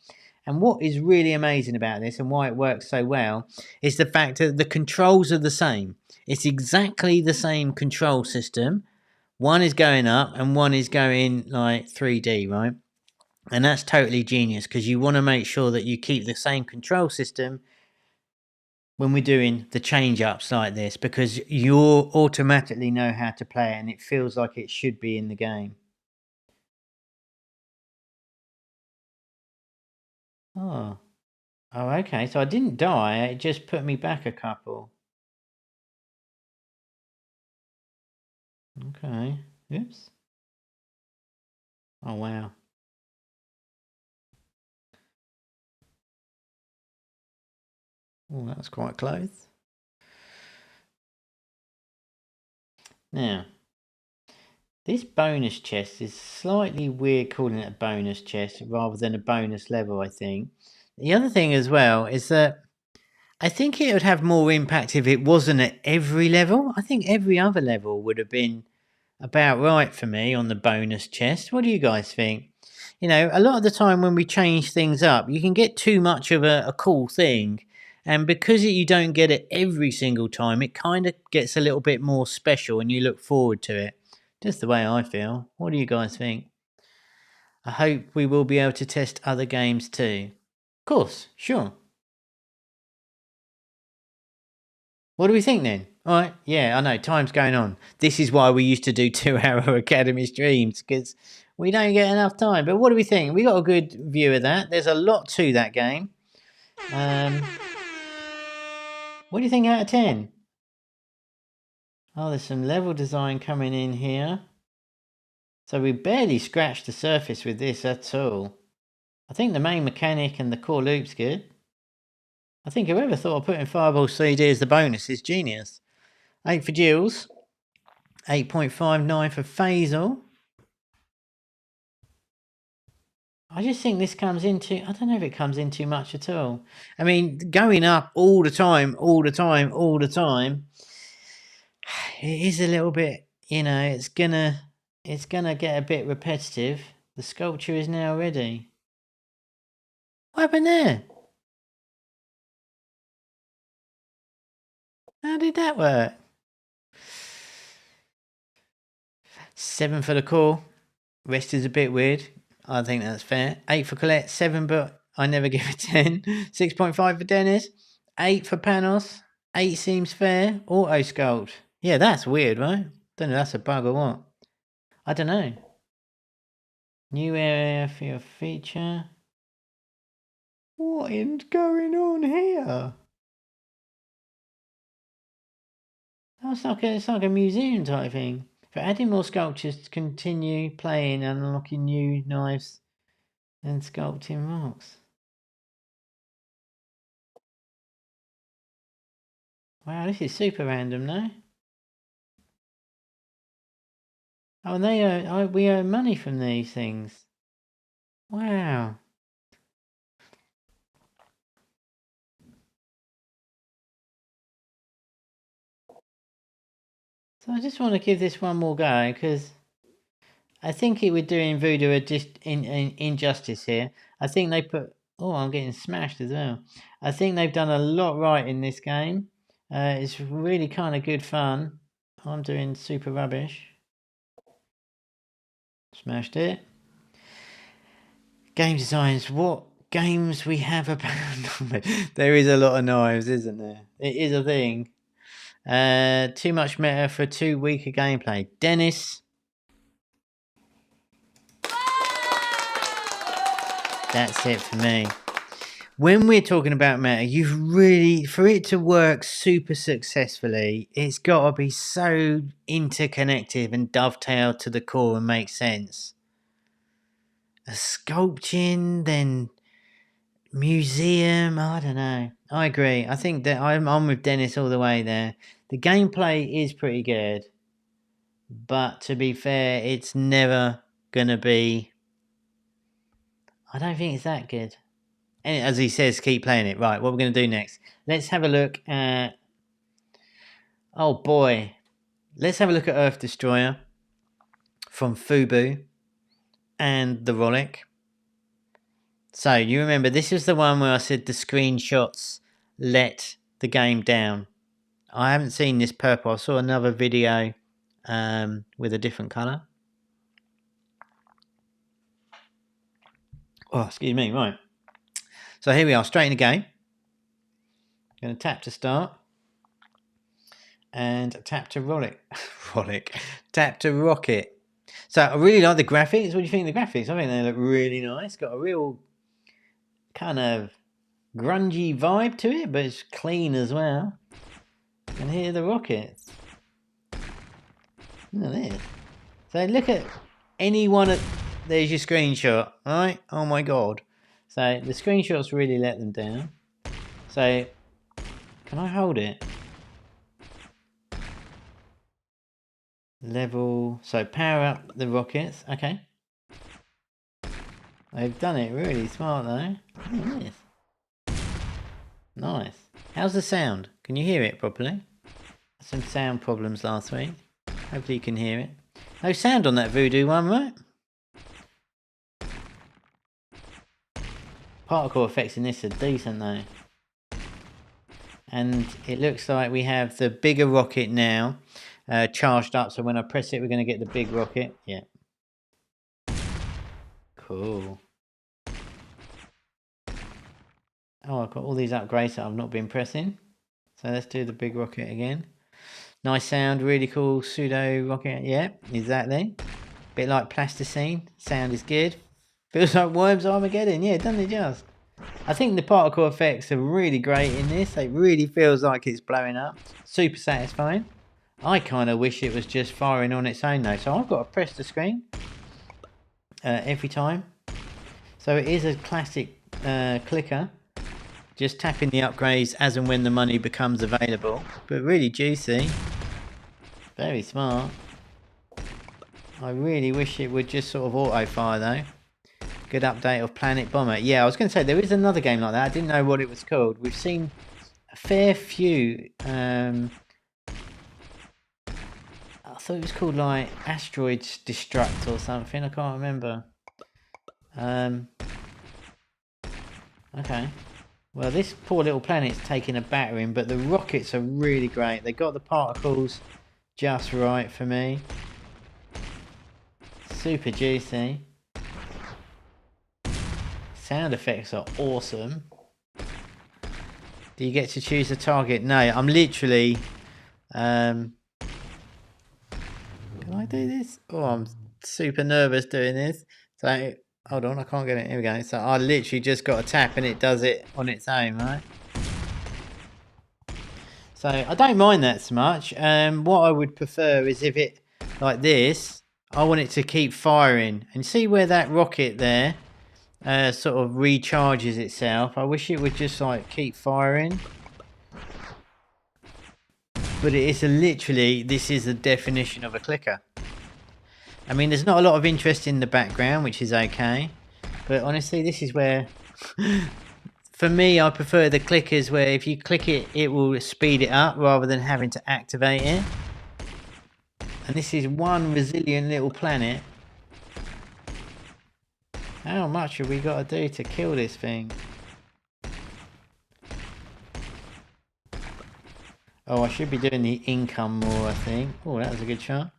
And what is really amazing about this and why it works so well is the fact that the controls are the same. It's exactly the same control system. One is going up and one is going like 3D, right? And that's totally genius because you want to make sure that you keep the same control system when we're doing the change ups like this, because you automatically know how to play it and it feels like it should be in the game. Oh, okay. So I didn't die. It just put me back a couple. Okay. Oops. Oh, wow. Oh, that's quite close. Now, this bonus chest is slightly weird calling it a bonus chest rather than a bonus level, I think. The other thing as well is that I think it would have more impact if it wasn't at every level. I think every other level would have been about right for me on the bonus chest. What do you guys think? You know, a lot of the time when we change things up, you can get too much of a cool thing. And because you don't get it every single time, it kind of gets a little bit more special and you look forward to it. Just the way I feel. What do you guys think? I hope we will be able to test other games too. Of course, sure. What do we think then? All right, yeah, I know, time's going on. This is why we used to do 2-hour Academy streams, because we don't get enough time. But what do we think? We got a good view of that. There's a lot to that game. What do you think out of 10? Oh, there's some level design coming in here. So we barely scratched the surface with this at all. I think the main mechanic and the core loop's good. I think whoever thought of putting Fireball CD as the bonus is genius. 8 for Jules. 8.59 for Faisal. I just think this comes into... I don't know if it comes in too much at all. I mean, going up all the time, it is a little bit, you know, it's gonna get a bit repetitive. The sculpture is now ready. What happened there? How did that work? 7 for the core. Rest is a bit weird. I think that's fair. 8 for Colette. 7, but I never give it 10. 6.5 for Dennis. 8 for Panos. 8 seems fair. Auto sculpt. Yeah, that's weird, right? Don't know if that's a bug or what. I don't know. New area for your feature. What is going on here? It's like a museum type thing. For adding more sculptures to continue playing and unlocking new knives and sculpting rocks. Wow, this is super random, no? Oh, and they earn, we earn money from these things. Wow. So I just want to give this one more go because I think it would do Voodoo a just injustice here. I think they put. Oh, I'm getting smashed as well. I think they've done a lot right in this game. It's really kind of good fun. I'm doing super rubbish. Smashed it. Game designs. What games we have about? There is a lot of knives, isn't there? It is a thing. Too much meta for too weak a gameplay. Dennis. That's it for me. When we're talking about meta, you've really, for it to work super successfully, it's got to be so interconnected and dovetailed to the core and make sense. A sculpting, then museum, I don't know. I agree. I think that I'm with Dennis all the way there. The gameplay is pretty good, but to be fair, it's never gonna be. I don't think it's that good. And as he says, keep playing it. Right, what we're going to do next? Let's have a look at. Oh boy, let's have a look at Earth Destroyer from FUBU and the Rollick. So you remember this is the one where I said the screenshots let the game down. I haven't seen this purple. I saw another video with a different colour. Oh, excuse me. Right. So here we are, straight in the game. Going to tap to start. And tap to Rollick. Tap to Rocket. So I really like the graphics. What do you think of the graphics? I think they look really nice. Got a real kind of grungy vibe to it, but it's clean as well. And here are the rockets. Look at this. So look at any one of... There's your screenshot, right? Oh my god. So the screenshots really let them down. So, can I hold it? Level... So power up the rockets. Okay. They've done it really smart though. Look at this. Nice. How's the sound? Can you hear it properly? Some sound problems last week. Hopefully you can hear it. No sound on that Voodoo one, right? Particle effects in this are decent though. And it looks like we have the bigger rocket now charged up. So when I press it, we're going to get the big rocket. Yeah. Cool. Oh, I've got all these upgrades that I've not been pressing. So let's do the big rocket again. Nice sound, really cool pseudo rocket. Yeah, exactly. Bit like plasticine. Sound is good. Feels like Worms Armageddon. Yeah, doesn't it just? I think the particle effects are really great in this. It really feels like it's blowing up. Super satisfying. I kind of wish it was just firing on its own though. So I've got to press the screen every time. So it is a classic clicker. Just tapping the upgrades as and when the money becomes available. But really juicy. Very smart. I really wish it would just sort of auto-fire though. Good update of Planet Bomber. Yeah, I was going to say, there is another game like that. I didn't know what it was called. We've seen a fair few. I thought it was called like Asteroids Destruct or something. I can't remember. Okay. Well, this poor little planet's taking a battering, but the rockets are really great. They got the particles just right for me. Super juicy. Sound effects are awesome. Do you get to choose a target? No, I'm literally... can I do this? Oh, I'm super nervous doing this. So, hold on, I can't get it. Here we go. So I literally just got a tap and it does it on its own, right? So I don't mind that so much. What I would prefer is if it, like this, I want it to keep firing. And see where that rocket there sort of recharges itself. I wish it would just like keep firing. But it is literally, this is the definition of a clicker. I mean, there's not a lot of interest in the background, which is okay. But honestly, this is where... For me, I prefer the clickers where if you click it, it will speed it up rather than having to activate it. And this is one resilient little planet. How much have we got to do to kill this thing? Oh, I should be doing the income more, I think. Oh, that was a good shot.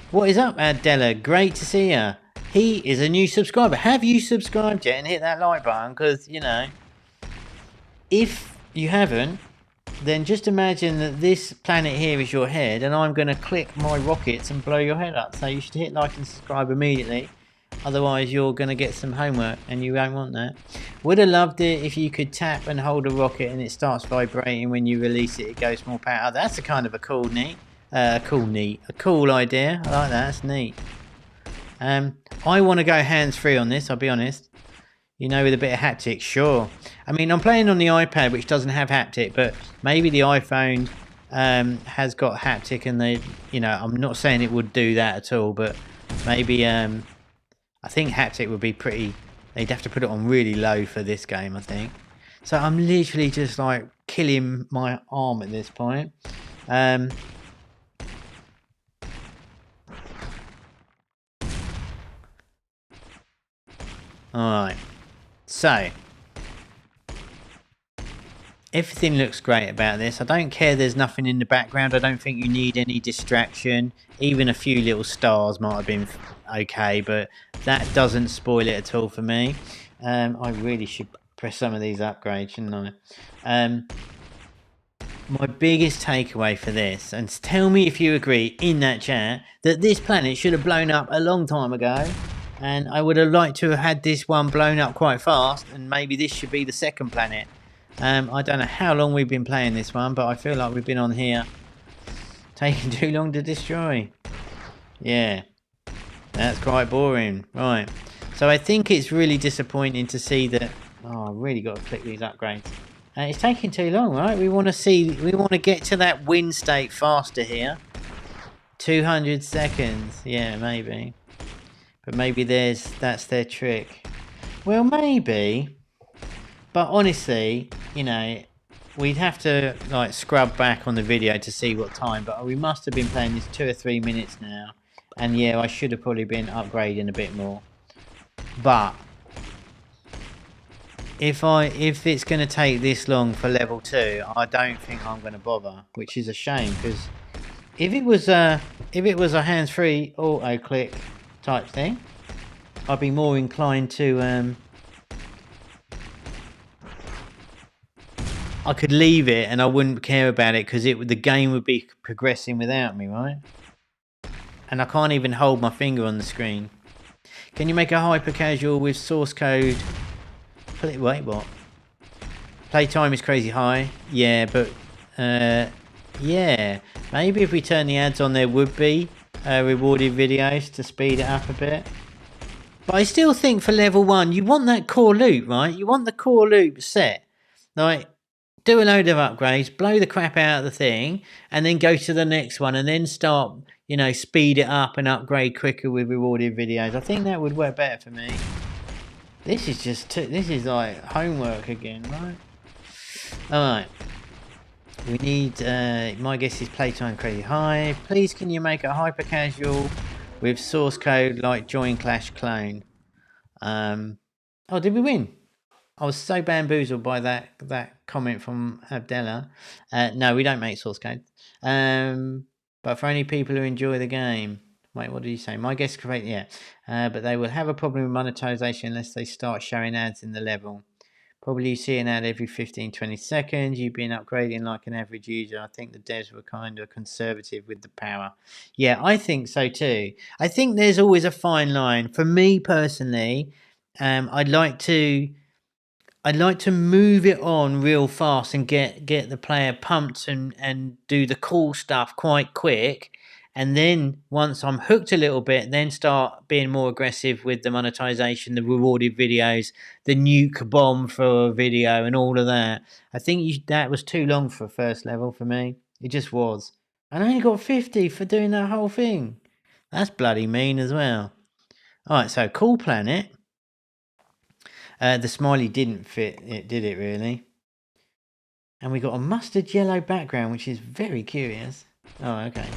What is up, Adela? Great to see you. He is a new subscriber. Have you subscribed yet and hit that like button? Because, you know, if you haven't, then just imagine that this planet here is your head and I'm going to click my rockets and blow your head up. So you should hit like and subscribe immediately. Otherwise, you're going to get some homework and you won't want that. Would have loved it if you could tap and hold a rocket and it starts vibrating when you release it. It goes more power. That's a kind of a cool idea. I like that. That's neat. I want to go hands-free on this, I'll be honest. You know, with a bit of haptic, sure. I mean, I'm playing on the iPad, which doesn't have haptic, but maybe the iPhone has got haptic and they, you know, I'm not saying it would do that at all, but maybe, I think haptic would be pretty, they'd have to put it on really low for this game, I think. So I'm literally just like killing my arm at this point. Alright, so everything looks great about this. I don't care there's nothing in the background. I don't think you need any distraction. Even a few little stars might have been okay, but that doesn't spoil it at all for me. I really should press some of these upgrades, shouldn't I? My biggest takeaway for this, and tell me if you agree in that chat, that this planet should have blown up a long time ago. And I would have liked to have had this one blown up quite fast, and maybe this should be the second planet. I don't know how long we've been playing this one, but I feel like we've been on here taking too long to destroy. Yeah, that's quite boring. Right, so I think it's really disappointing to see that... Oh, I've really got to click these upgrades. It's taking too long, right? We want to get to that win state faster here. 200 seconds, yeah, maybe. But maybe that's their trick. Well, maybe. But honestly, you know, we'd have to like scrub back on the video to see what time. But we must have been playing this 2 or 3 minutes now. And yeah, I should have probably been upgrading a bit more. But if it's going to take this long for level 2, I don't think I'm going to bother, which is a shame because if it was a hands-free auto-click type thing, I'd be more inclined to I could leave it and I wouldn't care about it because the game would be progressing without me, right? And I can't even hold my finger on the screen. Can you make a hyper-casual with source code? Wait, what? Playtime is crazy high. Yeah, but yeah, maybe if we turn the ads on, there would be rewarded videos to speed it up a bit. But I still think for level 1, you want that core loop, right? You want the core loop set. Like, do a load of upgrades, blow the crap out of the thing, and then go to the next one, and then start, you know, speed it up and upgrade quicker with rewarded videos. I think that would work better for me. This is just, this is like homework again, right? Alright. We need, my guess is playtime crazy high. Please can you make a hyper casual with source code like join clash clone? Oh, did we win? I was so bamboozled by that comment from Abdella. No, we don't make source code. But for any people who enjoy the game. Wait, what did you say? My guess correct, yeah. But they will have a problem with monetization unless they start showing ads in the level. Probably you see an ad every 15-20 seconds. You've been upgrading like an average user. I think the devs were kind of conservative with the power. Yeah, I think so too. I think there's always a fine line. For me personally, I'd like to move it on real fast and get the player pumped and do the cool stuff quite quick. And then once I'm hooked a little bit, then start being more aggressive with the monetization, the rewarded videos, the nuke bomb for a video and all of that. I think that was too long for first level for me. It just was. And I only got 50 for doing that whole thing. That's bloody mean as well. Alright, so cool planet. The smiley didn't fit it, did it really? And we got a mustard yellow background, which is very curious. Oh, okay.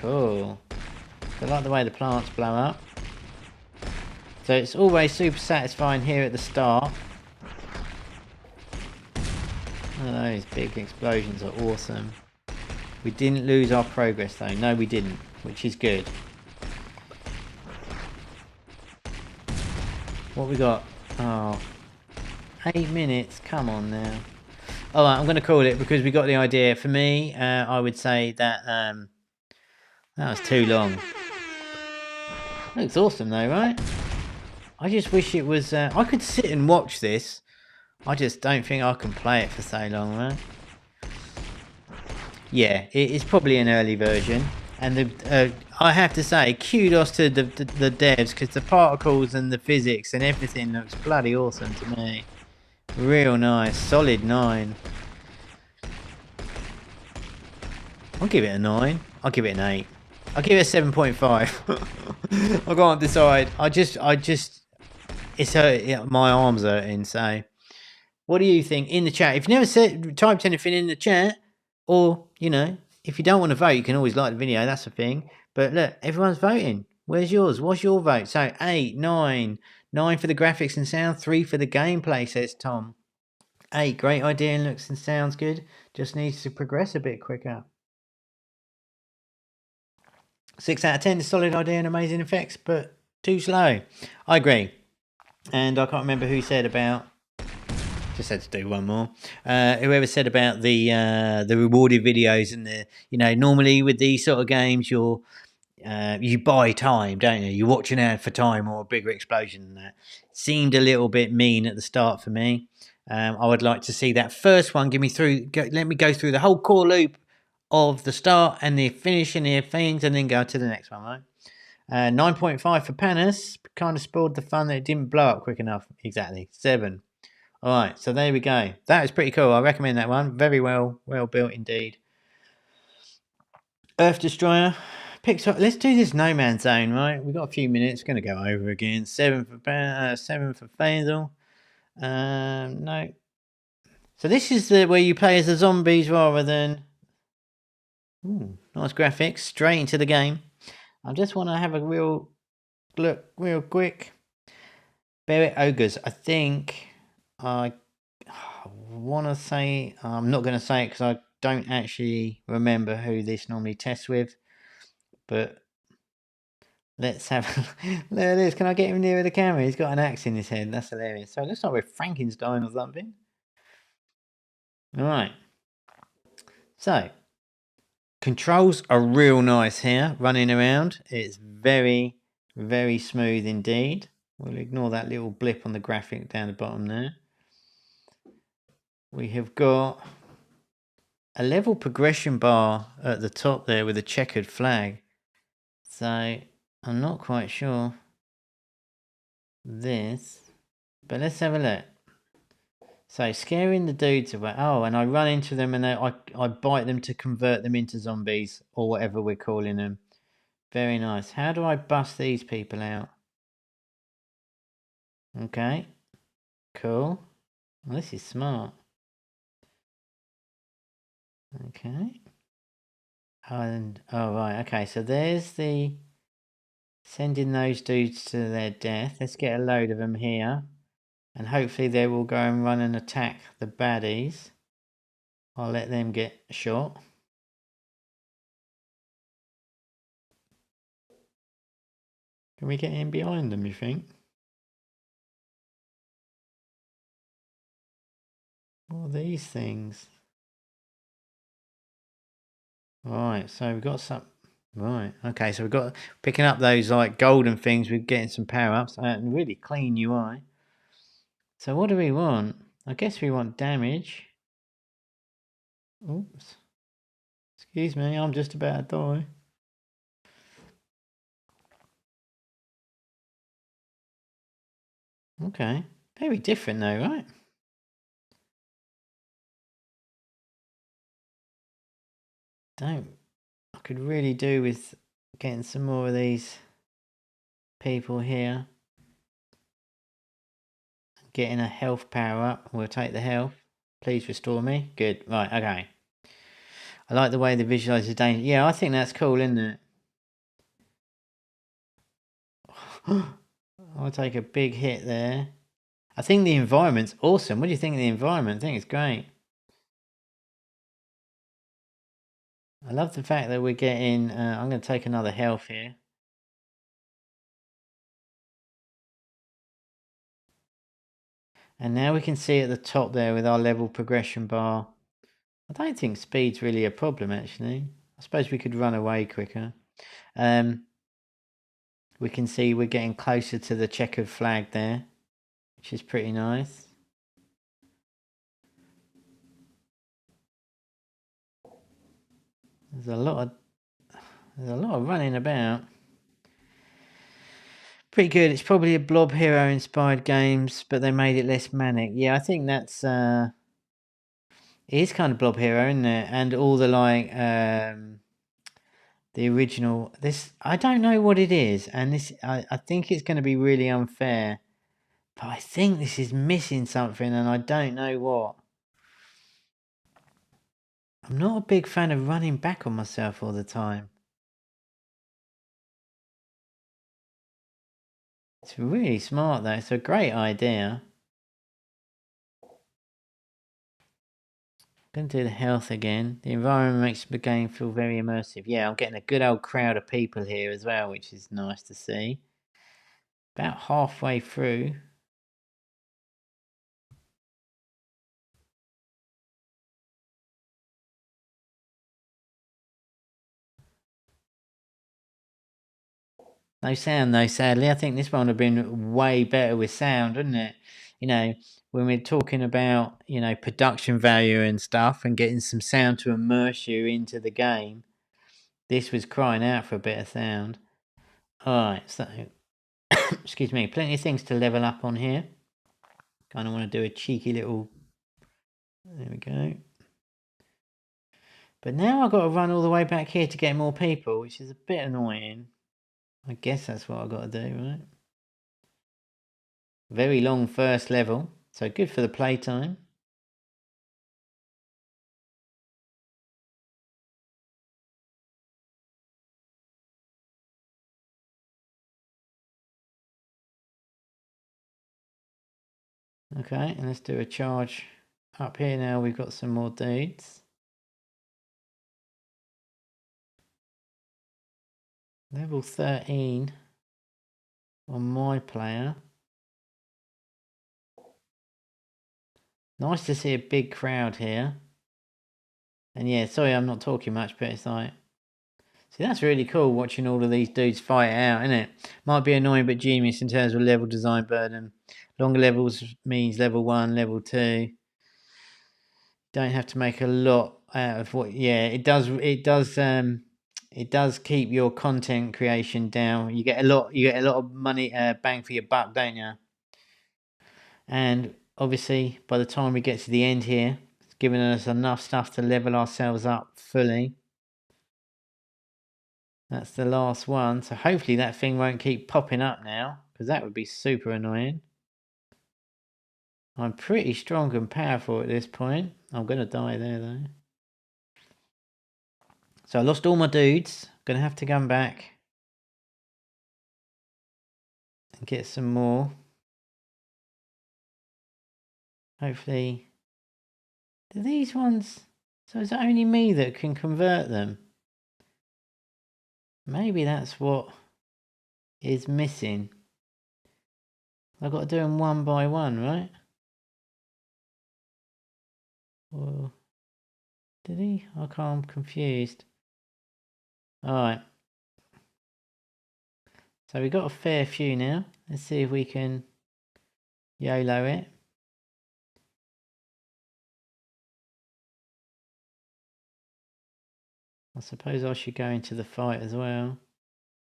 Cool. I like the way the plants blow up. So it's always super satisfying here at the start. Oh, those big explosions are awesome. We didn't lose our progress though. No, we didn't, which is good. What we got? Oh, 8 minutes. Come on now. Alright, I'm going to call it because we got the idea. For me, I would say that that was too long. Looks awesome though, right? I just wish it was... I could sit and watch this. I just don't think I can play it for so long, right? Yeah, it's probably an early version. And I have to say, kudos to the devs, because the particles and the physics and everything looks bloody awesome to me. Real nice. Solid 9. I'll give it a 9. I'll give it an 8. I'll give it a 7.5. I can't decide. I just... It's hurt. My arm's hurting, so... What do you think in the chat? If you've never typed anything in the chat, or, you know, if you don't want to vote, you can always like the video. That's the thing. But look, everyone's voting. Where's yours? What's your vote? So 8, 9. 9 for the graphics and sound. 3 for the gameplay, says Tom. 8, great idea and looks and sounds good. Just needs to progress a bit quicker. 6 out of 10, solid idea and amazing effects, but too slow. I agree. And I can't remember who said about... Just had to do one more. Whoever said about the rewarded videos and the, you know, normally with these sort of games you buy time, don't you? You watch an ad for time or a bigger explosion than that. Seemed a little bit mean at the start for me. I would like to see that first one give me through. Let me go through the whole core loop of the start and the finish and the things, and then go to the next one, right? 9.5 for Panis. Kind of spoiled the fun that it didn't blow up quick enough. Exactly. 7. Alright, so there we go. That is pretty cool. I recommend that one. Very well built indeed. Earth Destroyer. Pixar. Let's do this No Man's Zone, right? We've got a few minutes. Going to go over again. 7 for Faisal. No. So this is where you play as the zombies rather than... Ooh, nice graphics. Straight into the game. I just want to have a real look real quick. Berat Oguz. I think... I want to say, I'm not going to say it because I don't actually remember who this normally tests with, but let's have there it is. Can I get him nearer the camera? He's got an axe in his head. That's hilarious. So let's start with Frankenstein or something. Alright, so controls are real nice here, running around. It's very smooth indeed. We'll ignore that little blip on the graphic down the bottom there. We have got a level progression bar at the top there with a checkered flag. So I'm not quite sure this, but let's have a look. So scaring the dudes away. Oh, and I run into them and I bite them to convert them into zombies or whatever we're calling them. Very nice. How do I bust these people out? Okay. Cool. Well, this is smart. Okay. And oh right, okay, so there's the sending those dudes to their death. Let's get a load of them here, and hopefully they will go and run and attack the baddies. I'll let them get shot. Can we get in behind them, you think? What are these things? Right, so we've got some... Right, okay, so we've got... Picking up those, like, golden things, we're getting some power-ups. And really clean UI. So what do we want? I guess we want damage. Oops. Excuse me, I'm just about to die. Okay, very different though, right? I could really do with Getting some more of these people here. Getting a health power up. We'll take the health. Please restore me. Good. Right, okay. I like the way the visualizes danger. Yeah, I think that's cool, isn't it? I'll take a big hit there. I think the environment's awesome. What do you think of the environment? I think it's great. I love the fact that we're getting... I'm going to take another health here. And now we can see at the top there with our level progression bar. I don't think speed's really a problem, actually. I suppose we could run away quicker. We can see we're getting closer to the checkered flag there, which is pretty nice. There's a lot of running about. Pretty good. It's probably a Blob Hero inspired games, but they made it less manic. Yeah, I think that's it is kind of Blob Hero, isn't it? And all the like the original. This I don't know what it is, and this I think it's going to be really unfair. But I think this is missing something, and I don't know what. I'm not a big fan of running back on myself all the time. It's really smart though. It's a great idea. I'm going to do the health again. The environment makes the game feel very immersive. Yeah, I'm getting a good old crowd of people here as well, which is nice to see. About halfway through. No sound though, sadly. I think this one would have been way better with sound, wouldn't it? You know, when we're talking about, you know, production value and stuff and getting some sound to immerse you into the game, this was crying out for a bit of sound. Alright, so, excuse me, plenty of things to level up on here. Kind of want to do a cheeky little, there we go. But now I've got to run all the way back here to get more people, which is a bit annoying. I guess that's what I've got to do, right? Very long first level, so good for the playtime. Okay, and let's do a charge up here now. We've got some more dudes. Level 13 on my player. Nice to see a big crowd here. And yeah, sorry I'm not talking much, but it's like... See, that's really cool watching all of these dudes fight out, isn't it? Might be annoying but genius in terms of level design burden. Longer levels means level 1, level 2. Don't have to make a lot out of what... Yeah, it does keep your content creation down. You get a lot of money, bang for your buck, don't you? And obviously, by the time we get to the end here, it's given us enough stuff to level ourselves up fully. That's the last one. So hopefully that thing won't keep popping up now, because that would be super annoying. I'm pretty strong and powerful at this point. I'm going to die there, though. So I lost all my dudes. Going to have to come back and get some more. Hopefully. Do these ones... So is it only me that can convert them? Maybe that's what is missing. I've got to do them one by one, right? Well, did he? I'm confused. Alright. So we've got a fair few now. Let's see if we can YOLO it. I suppose I should go into the fight as well.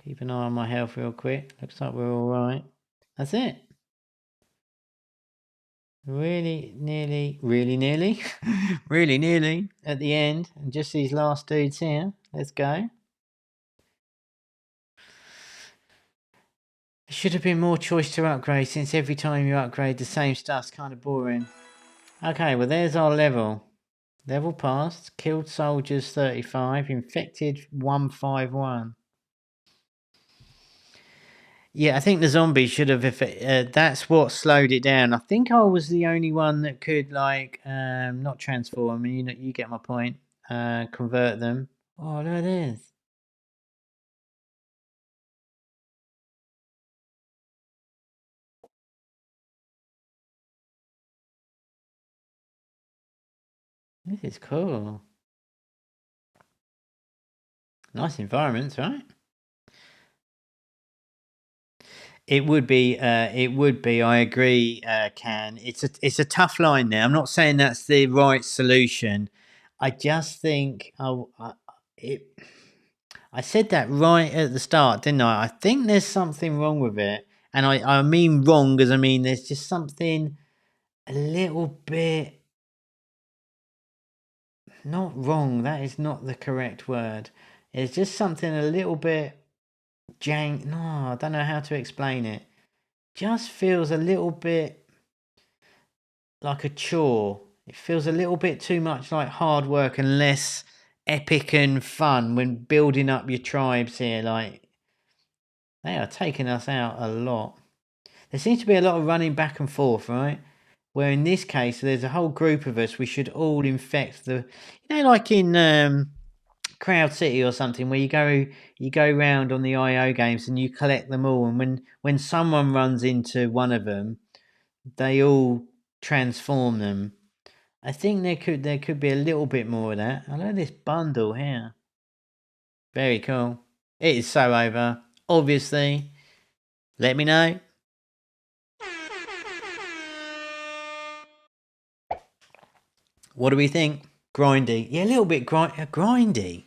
Keep an eye on my health real quick. Looks like we're alright. That's it. Really nearly really nearly at the end. And just these last dudes here. Let's go. Should have been more choice to upgrade, since every time you upgrade the same stuff's kind of boring. Okay, well there's our level. Level passed. Killed soldiers 35. Infected 151. Yeah, I think the zombies should have. That's what slowed it down. I think I was the only one that could not transform. You get my point. Convert them. Oh, look at this. This is cool. Nice environments, right? It would be. I agree, Can. It's a tough line there. I'm not saying that's the right solution. I just think I said that right at the start, didn't I? I think there's something wrong with it, and I mean wrong as I mean there's just something a little bit not wrong. That is not the correct word. It's just something a little bit jank. No, I don't know how to explain it. Just feels a little bit like a chore. It feels a little bit too much like hard work and less epic and fun when building up your tribes here. Like, they are taking us out a lot. There seems to be a lot of running back and forth, right? Where in this case, there's a whole group of us. We should all infect like in Crowd City or something, where you go round on the IO games and you collect them all. And when someone runs into one of them, they all transform them. I think there could be a little bit more of that. I know this bundle here. Very cool. It is so over. Obviously. Let me know. What do we think? Grindy. Yeah, a little bit grindy.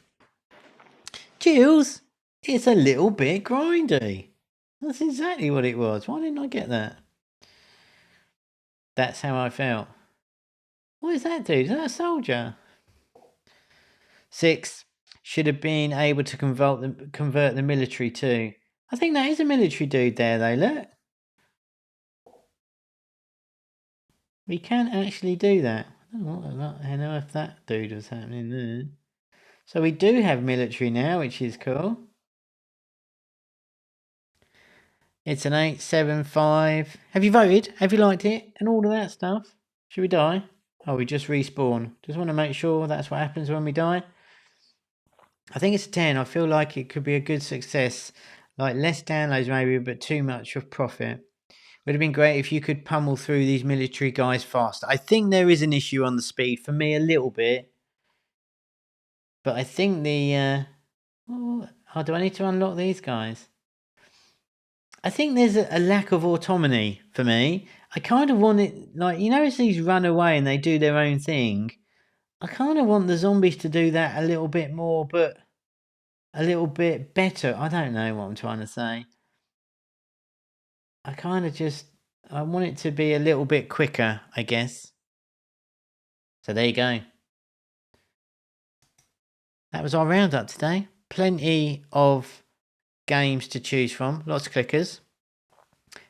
Jules, it's a little bit grindy. That's exactly what it was. Why didn't I get that? That's how I felt. What is that dude? Is that a soldier? 6. Should have been able to convert the military too. I think that is a military dude there though, look. We can actually do that. I don't know if that dude was happening there. So we do have military now, which is cool. It's an 875. Have you voted? Have you liked it? And all of that stuff? Should we die? Oh, we just respawn. Just want to make sure that's what happens when we die. I think it's a 10. I feel like it could be a good success. Like less downloads maybe, but too much of profit. Would have been great if you could pummel through these military guys faster. I think there is an issue on the speed for me a little bit. But I think the... oh, do I need to unlock these guys? I think there's a lack of autonomy for me. I kind of want it... like, as these run away and they do their own thing. I kind of want the zombies to do that a little bit more, but a little bit better. I don't know what I'm trying to say. I kind of just... I want it to be a little bit quicker, I guess. So there you go. That was our roundup today. Plenty of games to choose from. Lots of clickers.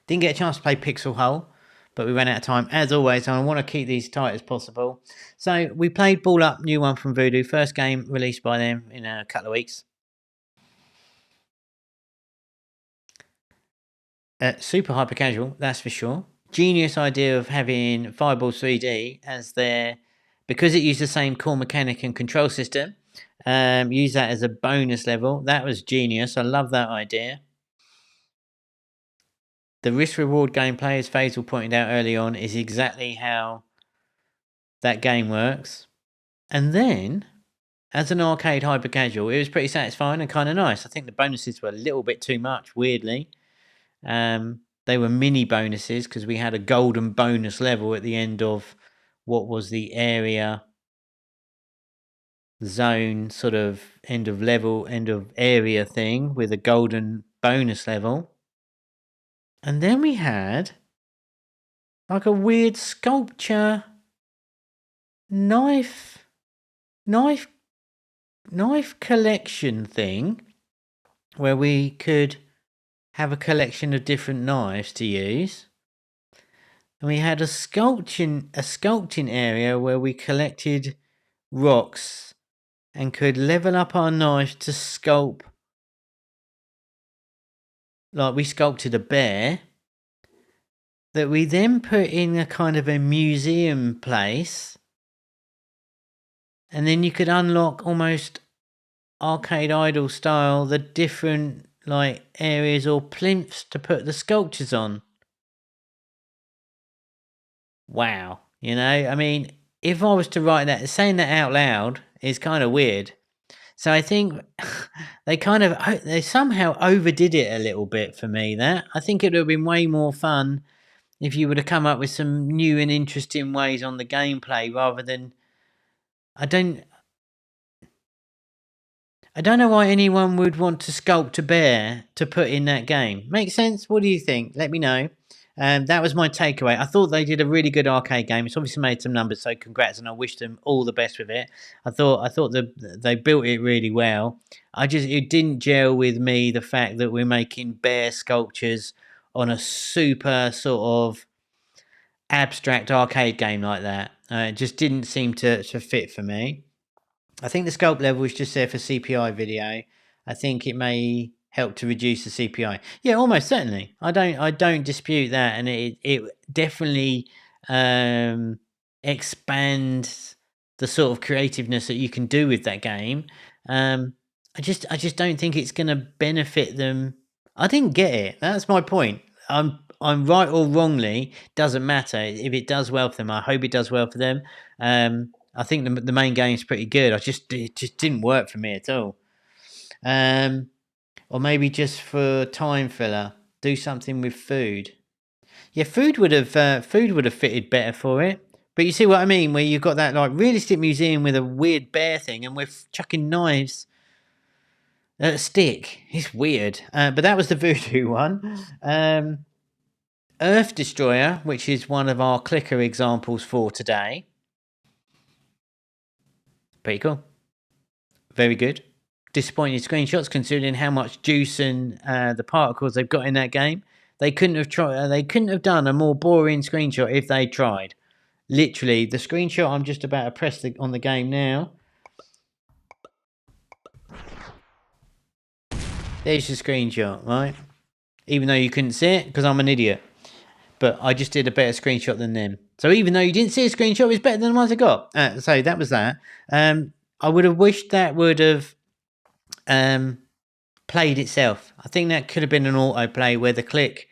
Didn't get a chance to play Pixel Hole, but we ran out of time as always, and I want to keep these tight as possible. So we played Ball Up, new one from Voodoo. First game released by them in a couple of weeks. Super hyper casual, that's for sure. Genius idea of having Fireball 3D as their... because it used the same core mechanic and control system. Use that as a bonus level. That was genius. I love that idea. The risk-reward gameplay, as Faisal pointed out early on, is exactly how that game works. And then, as an arcade hyper-casual, it was pretty satisfying and kind of nice. I think the bonuses were a little bit too much, weirdly. They were mini bonuses because we had a golden bonus level at the end of what was the area zone sort of end of level, end of area thing with a golden bonus level. And then we had like a weird sculpture knife collection thing where we could have a collection of different knives to use. And we had a sculpting area where we collected rocks and could level up our knives to sculpt. Like we sculpted a bear that we then put in a kind of a museum place. And then you could unlock almost arcade idol style the different like areas or plinths to put the sculptures on. Wow. You know, I mean, if I was to write that, saying that out loud is kind of weird. So I think they somehow overdid it a little bit for me. That I think it would have been way more fun if you would have come up with some new and interesting ways on the gameplay rather than. I don't know why anyone would want to sculpt a bear to put in that game. Make sense? What do you think? Let me know. That was my takeaway. I thought they did a really good arcade game. It's obviously made some numbers, so congrats, and I wish them all the best with it. I thought they built it really well. It didn't gel with me the fact that we're making bear sculptures on a super sort of abstract arcade game like that. It just didn't seem to fit for me. I think the sculpt level is just there for CPI video. I think it may help to reduce the CPI. Yeah, almost certainly. I don't dispute that, and it definitely expands the sort of creativeness that you can do with that game. I just don't think it's going to benefit them. I didn't get it. That's my point. I'm right or wrongly, doesn't matter. If it does well for them, I hope it does well for them. I think the main game's pretty good. It just didn't work for me at all. Or maybe just for time filler, do something with food. Yeah, food would have fitted better for it. But you see what I mean, where you've got that like realistic museum with a weird bear thing, and we're chucking knives at a stick. It's weird. But that was the Voodoo one. Earth Destroyer, which is one of our clicker examples for today. Pretty cool. Very good. Disappointing screenshots considering how much juice and the particles they've got in that game. They couldn't have done a more boring screenshot if they tried. Literally, the screenshot I'm just about to press on the game now. There's your screenshot, right? Even though you couldn't see it because I'm an idiot. But I just did a better screenshot than them. So even though you didn't see a screenshot, it was better than the ones I got. So that was that. I would have wished that would have played itself. I think that could have been an autoplay where the click,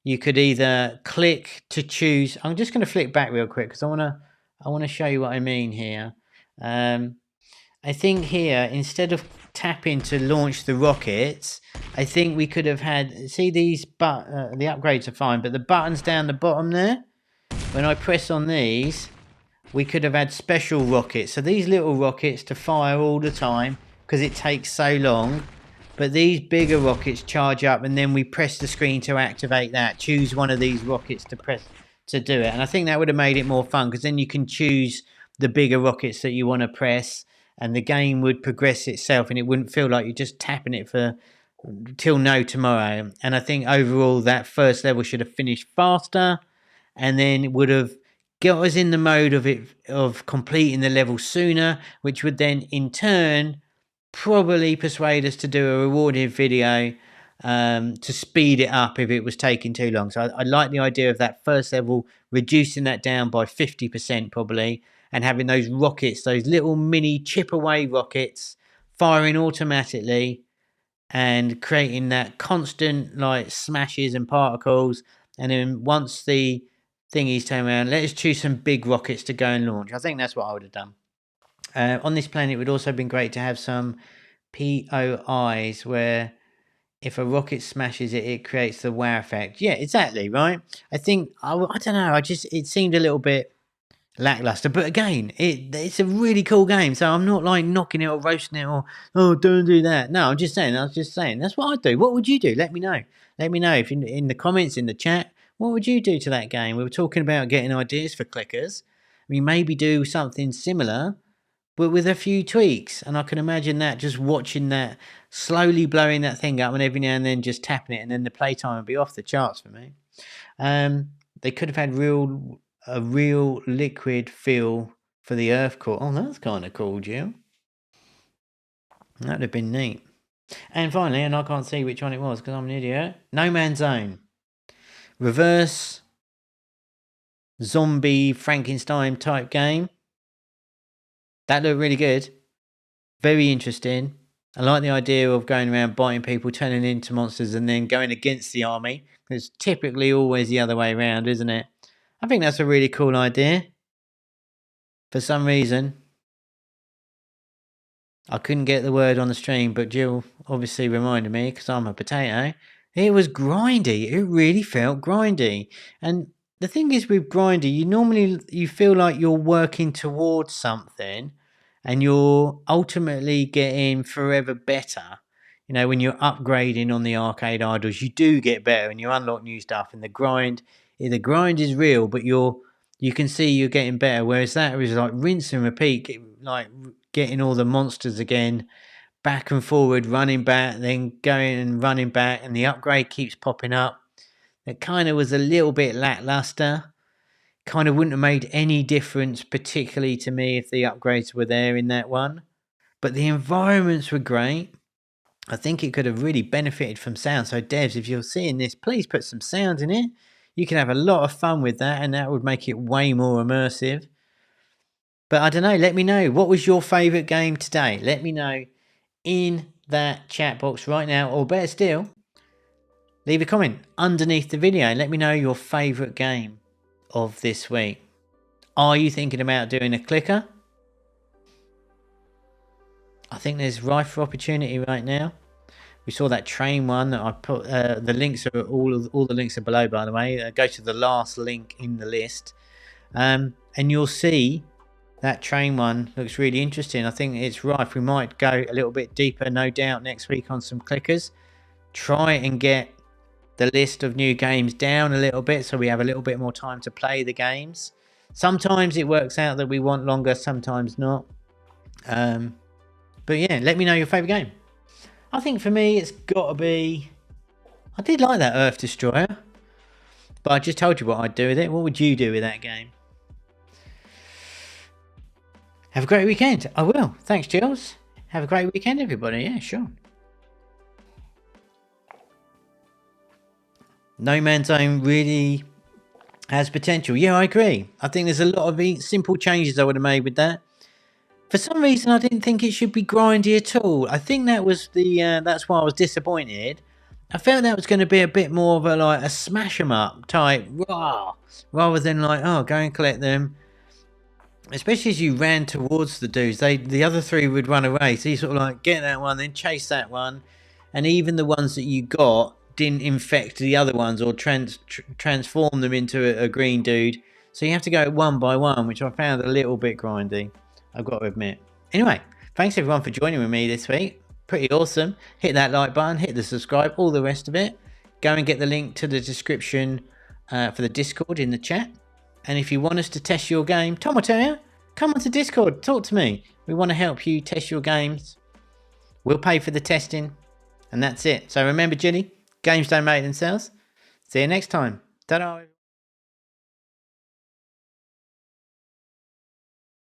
you could either click to choose. I'm just going to flick back real quick because I want to show you what I mean here. I think here, instead of tapping to launch the rockets, I think we could have had, see these, the upgrades are fine, but the buttons down the bottom there, when I press on these, we could have had special rockets. So these little rockets to fire all the time because it takes so long. But these bigger rockets charge up and then we press the screen to activate that. Choose one of these rockets to press to do it. And I think that would have made it more fun because then you can choose the bigger rockets that you want to press and the game would progress itself and it wouldn't feel like you're just tapping it for till no tomorrow. And I think overall that first level should have finished faster and then it would have got us in the mode of completing the level sooner, which would then in turn probably persuade us to do a rewarded video to speed it up if it was taking too long. So I like the idea of that first level, reducing that down by 50% probably, and having those rockets, those little mini chip away rockets firing automatically and creating that constant like smashes and particles. And then once the thingies turn around, let's choose some big rockets to go and launch. I think that's what I would have done. On this planet, it would also have been great to have some POIs where if a rocket smashes it, it creates the wow effect. Yeah, exactly, right? I think, I don't know, it seemed a little bit lackluster. But again, it's a really cool game, so I'm not like knocking it or roasting it or, oh, don't do that. No, I was just saying, that's what I'd do. What would you do? Let me know. Let me know if in the comments, in the chat, what would you do to that game? We were talking about getting ideas for clickers. I mean, maybe do something similar, but with a few tweaks. And I can imagine that just watching that slowly blowing that thing up and every now and then just tapping it, and then the playtime would be off the charts for me. They could have had a real liquid feel for the Earth core. Oh, that's kind of cool, Jill. That would have been neat. And finally, and I can't see which one it was because I'm an idiot, No Man's Zone. Reverse zombie Frankenstein type game. That looked really good. Very interesting. I like the idea of going around biting people, turning into monsters, and then going against the army. It's typically always the other way around, isn't it? I think that's a really cool idea. For some reason, I couldn't get the word on the stream, but Jill obviously reminded me because I'm a potato. It was grindy. It really felt grindy. And the thing is with grindy, you feel like you're working towards something and you're ultimately getting forever better. You know, when you're upgrading on the arcade idols, you do get better and you unlock new stuff, and the grind is real, but you can see you're getting better. Whereas that was like rinse and repeat, like getting all the monsters again, back and forward, running back, then going and running back, and the upgrade keeps popping up. It kind of was a little bit lackluster. Kind of wouldn't have made any difference, particularly to me, if the upgrades were there in that one. But the environments were great. I think it could have really benefited from sound. So devs, if you're seeing this, please put some sound in it. You can have a lot of fun with that, and that would make it way more immersive. But I don't know, let me know. What was your favourite game today? Let me know in that chat box right now, or better still, leave a comment underneath the video and let me know your favourite game of this week. Are you thinking about doing a clicker? I think there's rife for opportunity right now. We saw that train one that I put. The links are all the links are below, by the way. Go to the last link in the list, and you'll see that train one looks really interesting. I think it's rife. We might go a little bit deeper, no doubt, next week on some clickers. Try and get the list of new games down a little bit so we have a little bit more time to play the games. Sometimes it works out that we want longer, sometimes not. But yeah, let me know your favourite game. I think for me it's got to be... I did like that Earth Destroyer, but I just told you what I'd do with it. What would you do with that game? Have a great weekend. I will. Thanks, Jules. Have a great weekend, everybody. Yeah, sure. No Man's Zone really has potential. Yeah, I agree. I think there's a lot of simple changes I would have made with that. For some reason, I didn't think it should be grindy at all. I think that was that's why I was disappointed. I felt that was going to be a bit more of a smash 'em up type, rather than like, oh, go and collect them. Especially as you ran towards the dudes, the other three would run away. So you sort of like get that one, then chase that one, and even the ones that you got didn't infect the other ones or transform them into a green dude. So you have to go one by one, which I found a little bit grindy, I've got to admit. Anyway, thanks everyone for joining with me this week. Pretty awesome. Hit that like button, hit the subscribe, all the rest of it. Go and get the link to the description for the Discord in the chat. And if you want us to test your game, Tom will tell you, come onto Discord, talk to me. We want to help you test your games. We'll pay for the testing. And that's it. So remember, Ginny, games don't make themselves. See you next time. Ta-da.